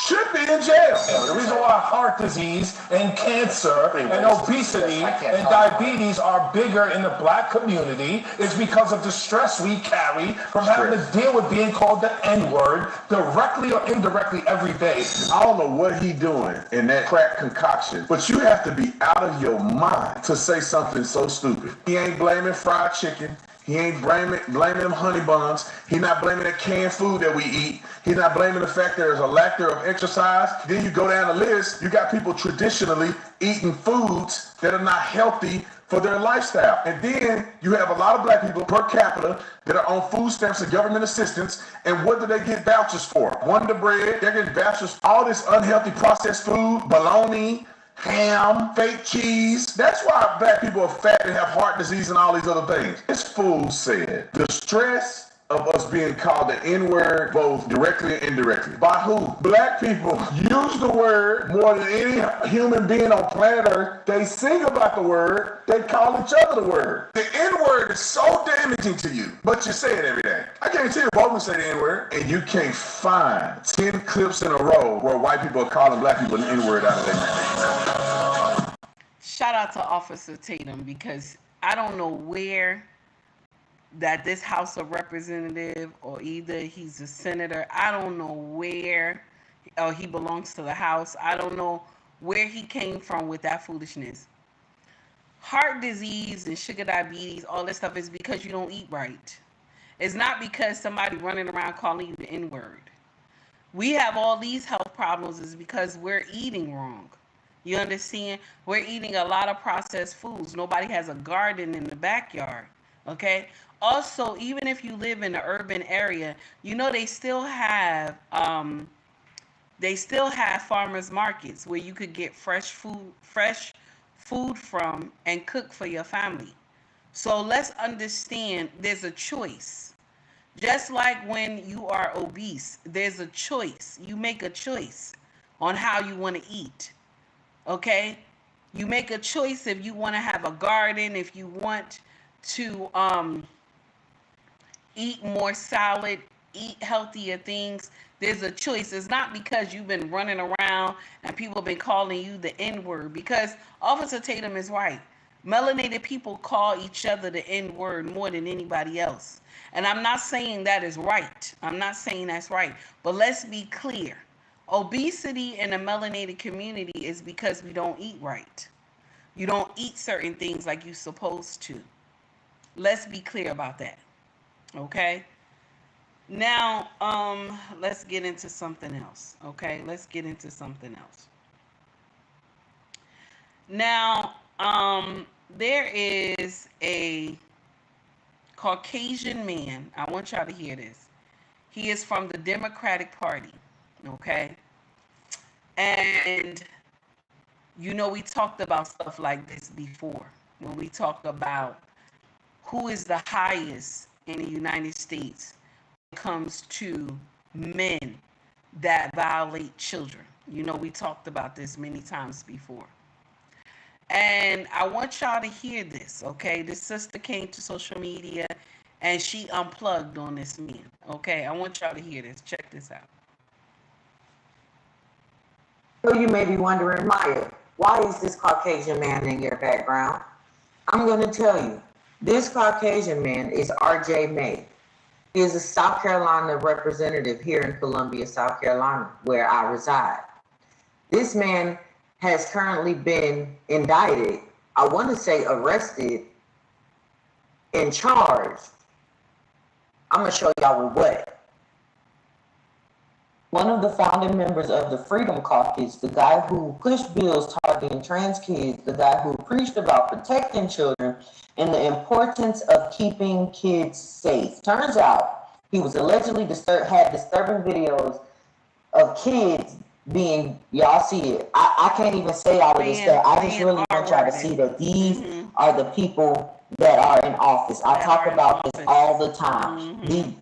Should be in jail. The reason why heart disease and cancer and obesity and diabetes are bigger in the black community is because of the stress we carry from having to deal with being called the N-word directly or indirectly every day. I don't know what he doing in that crack concoction, but you have to be out of your mind to say something so stupid. He ain't blaming fried chicken. He ain't blaming them honey buns. He's not blaming the canned food that we eat. He's not blaming the fact there's a lack there of exercise. Then you go down the list, you got people traditionally eating foods that are not healthy for their lifestyle. And then you have a lot of black people per capita that are on food stamps and government assistance. And what do they get vouchers for? Wonder Bread, they're getting vouchers for all this unhealthy processed food, bologna, ham, fake cheese. That's why black people are fat and have heart disease and all these other things. This fool said the stress of us being called the N-word both directly and indirectly. By who? Black people use the word more than any human being on planet Earth. They sing about the word. They call each other the word. The N-word is so damaging to you, but you say it every day. I guarantee you, both of them say the N-word, and you can't find 10 clips in a row where white people are calling black people the N-word out of their mouth. Shout out to Officer Tatum, because I don't know where that this House of Representative, or either he's a senator, I don't know where, or he belongs to the House, I don't know where he came from with that foolishness. Heart disease and sugar diabetes, all this stuff is because you don't eat right. It's not because somebody running around calling you the N-word. We have all these health problems is because we're eating wrong. You understand? We're eating a lot of processed foods. Nobody has a garden in the backyard. Okay? Also, even if you live in an urban area, you know they still have farmers markets where you could get fresh food from and cook for your family. So let's understand there's a choice. Just like when you are obese, there's a choice. You make a choice on how you want to eat. Okay? You make a choice if you want to have a garden, if you want to eat more salad, eat healthier things. There's a choice. It's not because you've been running around and people have been calling you the N-word, because Officer Tatum is right. Melanated people call each other the N-word more than anybody else. And I'm not saying that is right. I'm not saying that's right. But let's be clear. Obesity in the melanated community is because we don't eat right. You don't eat certain things like you're supposed to. Let's be clear about that. Okay? Now, let's get into something else. Okay? Let's get into something else. Now, there is a Caucasian man. I want y'all to hear this. He is from the Democratic Party. Okay? And, you know, we talked about stuff like this before. When we talked about who is the highest in the United States when it comes to men that violate children. You know, we talked about this many times before. And I want y'all to hear this, okay? This sister came to social media and she unplugged on this man, okay? I want y'all to hear this. Check this out. So you may be wondering, Maya, why is this Caucasian man in your background? I'm going to tell you. This Caucasian man is R.J. May. He is a South Carolina representative here in Columbia, South Carolina, where I reside. This man has currently been indicted, I want to say arrested, and charged. I'm going to show y'all with what. One of the founding members of the Freedom Caucus, the guy who pushed bills targeting trans kids, the guy who preached about protecting children and the importance of keeping kids safe. Turns out he was allegedly had disturbing videos of kids being, y'all see it. I can't even say all of this stuff. I just really want y'all to see that these are the people that are in office. I talk about this all the time.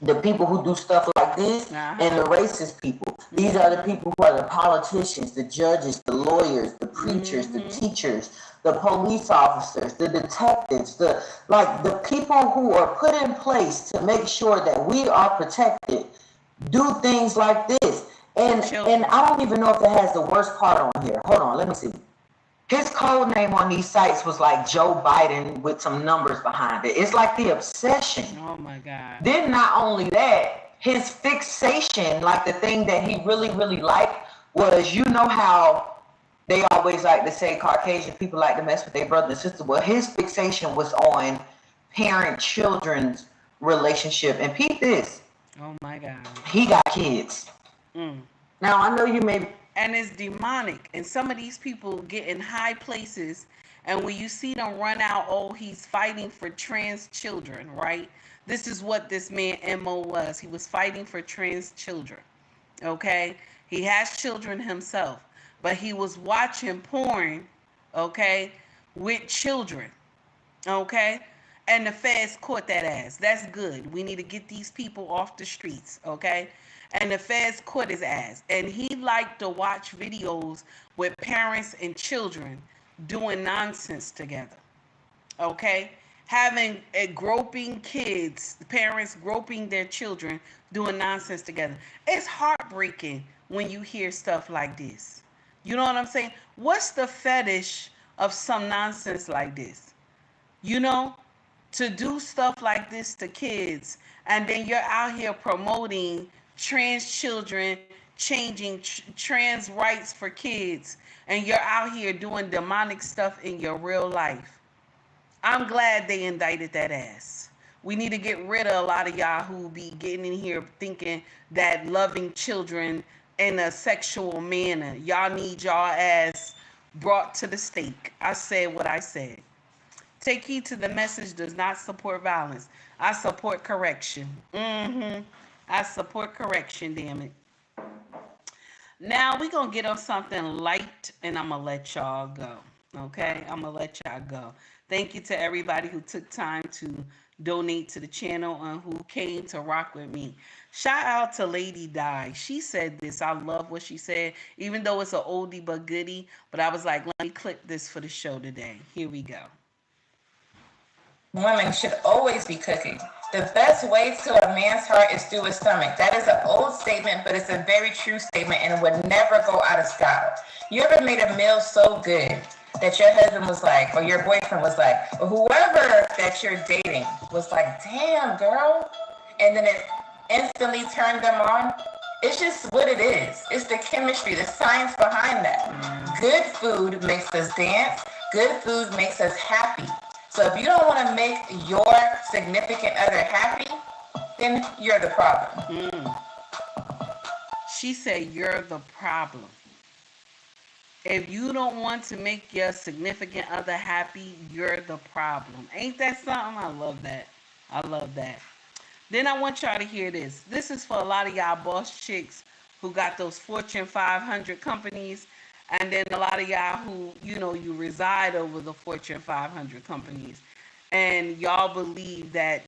The people who do stuff like this and the racist people. These are the people who are the politicians, the judges, the lawyers, the preachers, the teachers, the police officers, the detectives, the people who are put in place to make sure that we are protected do things like this. And I don't even know if it has the worst part on here. Hold on, let me see. His code name on these sites was like Joe Biden with some numbers behind it. It's like the obsession. Oh my God. Then not only that, his fixation, like the thing that he really, really liked was, you know how they always like to say Caucasian people like to mess with their brother and sister. Well, his fixation was on parent-children's relationship. And peep this. Oh my God. He got kids. Now, I know you may... And it's demonic. And some of these people get in high places, and when you see them run out, oh, he's fighting for trans children, right? This is what this man MO was. He was fighting for trans children, okay? He has children himself, but he was watching porn, okay, with children, okay? And the feds caught that ass. That's good. We need to get these people off the streets, okay? And the feds caught his ass. And he liked to watch videos with parents and children doing nonsense together. Okay? Having groping kids, parents groping their children, doing nonsense together. It's heartbreaking when you hear stuff like this. You know what I'm saying? What's the fetish of some nonsense like this? You know? To do stuff like this to kids, and then you're out here promoting trans children, changing trans rights for kids, and you're out here doing demonic stuff in your real life. I'm glad they indicted that ass. We need to get rid of a lot of y'all who be getting in here thinking that loving children in a sexual manner. Y'all need y'all ass brought to the stake. I said what I said. Take heed to the message does not support violence. I support correction. I support correction, damn it. Now we're going to get on something light, and I'm going to let y'all go. Okay? I'm going to let y'all go. Thank you to everybody who took time to donate to the channel and who came to rock with me. Shout out to Lady Di. She said this. I love what she said, even though it's an oldie but goodie. But I was like, let me clip this for the show today. Here we go. Women should always be cooking. The best way to a man's heart is through his stomach. That is an old statement, but it's a very true statement, and it would never go out of style. You ever made a meal so good that your husband was like, or your boyfriend was like, or whoever that you're dating was like, damn, girl, and then it instantly turned them on? It's just what it is. It's the chemistry, the science behind that. Good food makes us dance. Good food makes us happy. So if you don't want to make your significant other happy, then you're the problem. She said you're the problem. If you don't want to make your significant other happy, you're the problem. Ain't that something? I love that. I love that. Then I want y'all to hear this. This is for a lot of y'all boss chicks who got those Fortune 500 companies, and then a lot of y'all who, you reside over the Fortune 500 companies, and y'all believe that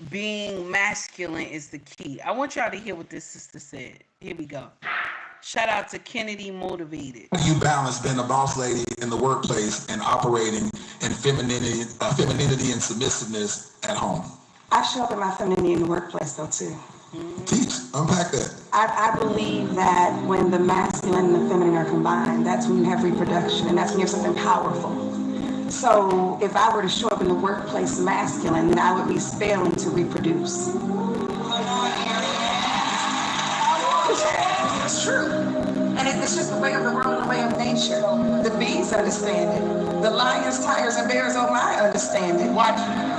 being masculine is the key. I want y'all to hear what this sister said. Here we go. Shout out to Kennedy Motivated. How do you balance being a boss lady in the workplace and operating in femininity and submissiveness at home? I show up in my femininity in the workplace though too. Teach, unpack that. I believe that when the masculine and the feminine are combined, that's when you have reproduction, and that's when you have something powerful. So if I were to show up in the workplace masculine, then I would be failing to reproduce. It's true. And it's just the way of the world and the way of nature. The bees understand it. The lions, tigers, and bears on my understanding. Watch.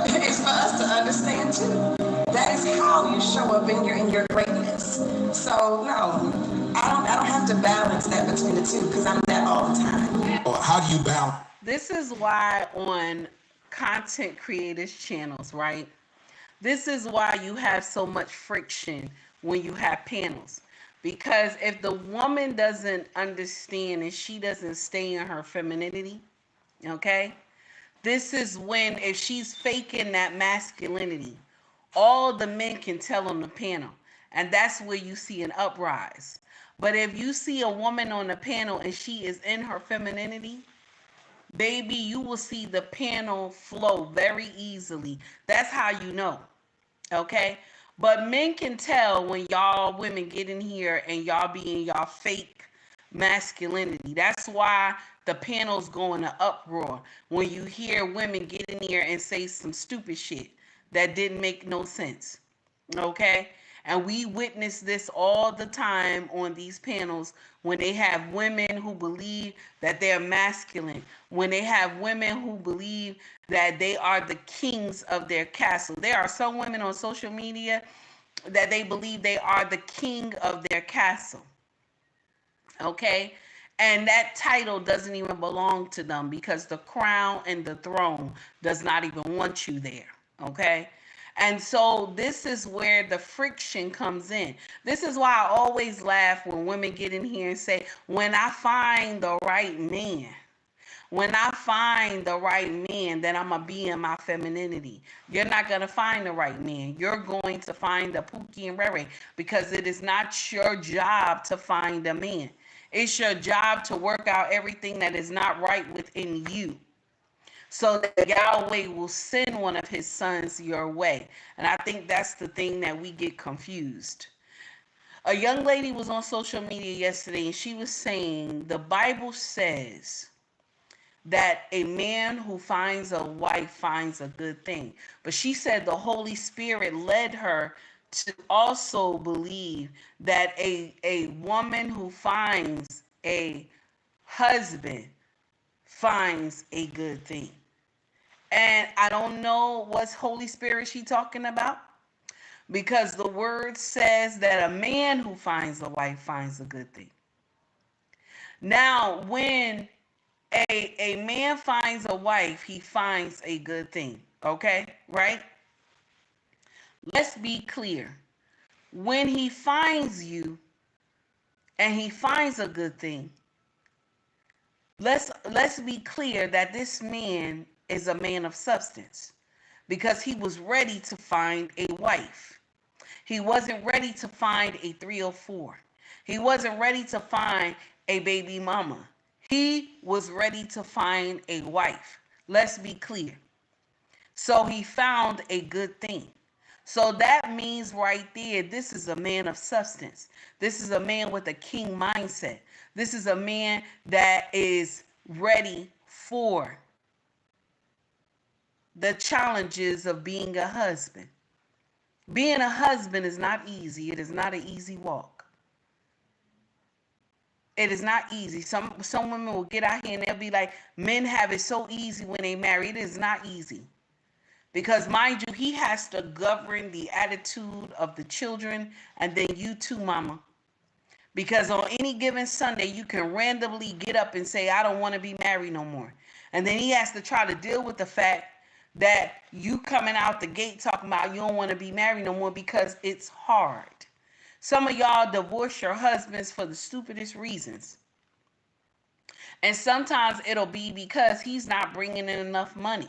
It's for us to understand too. That is how you show up in your greatness. So no, I don't have to balance that between the two because I'm that all the time. How do you balance? This is why on content creators channels, right? This is why you have so much friction when you have panels. Because if the woman doesn't understand and she doesn't stay in her femininity, okay? This is when, if she's faking that masculinity, all the men can tell on the panel. And that's where you see an uprise. But if you see a woman on the panel and she is in her femininity, baby, you will see the panel flow very easily. That's how you know, okay? But men can tell when y'all women get in here and y'all be in y'all fake masculinity. That's why the panels go in an uproar when you hear women get in here and say some stupid shit that didn't make no sense, okay? And we witness this all the time on these panels when they have women who believe that they're masculine, when they have women who believe that they are the kings of their castle. There are some women on social media that they believe they are the king of their castle, okay? And that title doesn't even belong to them because the crown and the throne does not even want you there, okay? And so this is where the friction comes in. This is why I always laugh when women get in here and say, when I find the right man, when I find the right man, then I'm going to be in my femininity. You're not going to find the right man. You're going to find a Pookie and Rere because it is not your job to find a man. It's your job to work out everything that is not right within you, so that Yahweh will send one of his sons your way. And I think that's the thing that we get confused. A young lady was on social media yesterday and she was saying the Bible says that a man who finds a wife finds a good thing. But she said the Holy Spirit led her to also believe that a woman who finds a husband finds a good thing. And I don't know what's Holy Spirit she talking about, because the word says that a man who finds a wife finds a good thing. Now, when a man finds a wife, he finds a good thing, okay? Right? Let's be clear. When he finds you and he finds a good thing, let's be clear that this man is a man of substance, because he was ready to find a wife. He wasn't ready to find a 304. He wasn't ready to find a baby mama. He was ready to find a wife. Let's be clear. So he found a good thing. So that means right there, this is a man of substance. This is a man with a king mindset. This is a man that is ready for the challenges of being a husband. Being a husband is not easy. It is not an easy walk. It is not easy. Some women will get out here and they'll be like, men have it so easy when they marry. It is not easy. Because mind you, he has to govern the attitude of the children, and then you too, mama. Because on any given Sunday, you can randomly get up and say, I don't want to be married no more. And then he has to try to deal with the fact that you coming out the gate talking about you don't want to be married no more, because it's hard. Some of y'all divorce your husbands for the stupidest reasons. And sometimes it'll be because he's not bringing in enough money.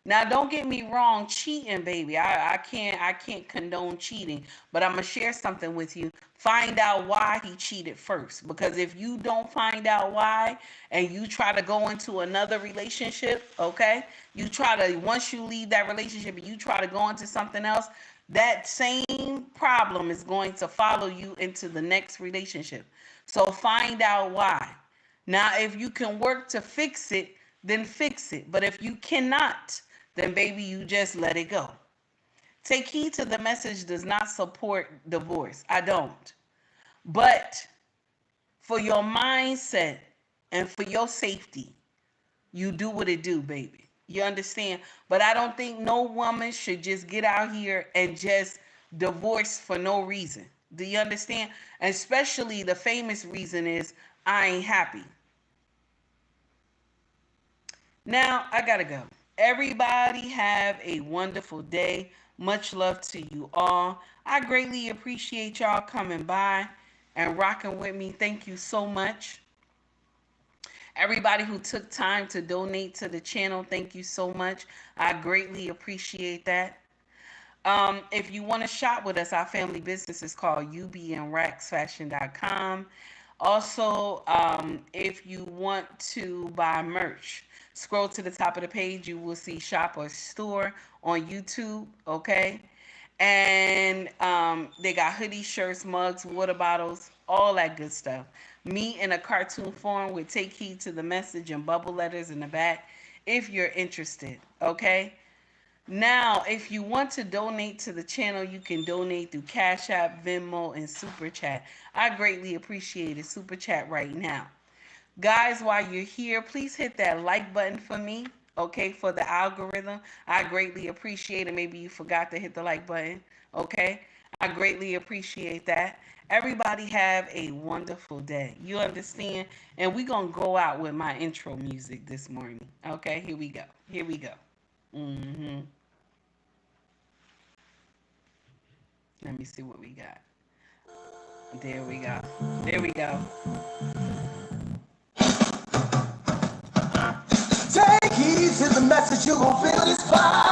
Now, don't get me wrong, cheating, baby. I can't condone cheating, but I'm gonna share something with you. Find out why he cheated first, because if you don't find out why and you try to go into another relationship, okay? You try to, once you leave that relationship and you try to go into something else, that same problem is going to follow you into the next relationship. So find out why. Now, if you can work to fix it, then fix it. But if you cannot, then baby, you just let it go. Take heed to the message does not support divorce. I don't. But for your mindset and for your safety, you do what it do, baby. You understand? But I don't think no woman should just get out here and just divorce for no reason. Do you understand? Especially the famous reason is, I ain't happy. Now, I gotta go. Everybody have a wonderful day. Much love to you all. I greatly appreciate y'all coming by and rocking with me. Thank you so much. Everybody who took time to donate to the channel, thank you so much. I greatly appreciate that. If you want to shop with us, our family business is called ubnracksfashion.com. Also, if you want to buy merch, scroll to the top of the page. You will see Shop or Store on YouTube, okay? And they got hoodies, shirts, mugs, water bottles, all that good stuff. Me in a cartoon form with take heed to the message and bubble letters in the back if you're interested, okay? Now, if you want to donate to the channel, you can donate through Cash App, Venmo, and Super Chat. I greatly appreciate it. Super Chat right now. Guys, while you're here, please hit that like button for me, okay, for the algorithm. I greatly appreciate it. Maybe you forgot to hit the like button, okay? I greatly appreciate that. Everybody have a wonderful day. You understand? And we're going to go out with my intro music this morning, okay? Here we go. Here we go. Let me see what we got. There we go. There we go. Take heed to the message, you gon' feel this vibe.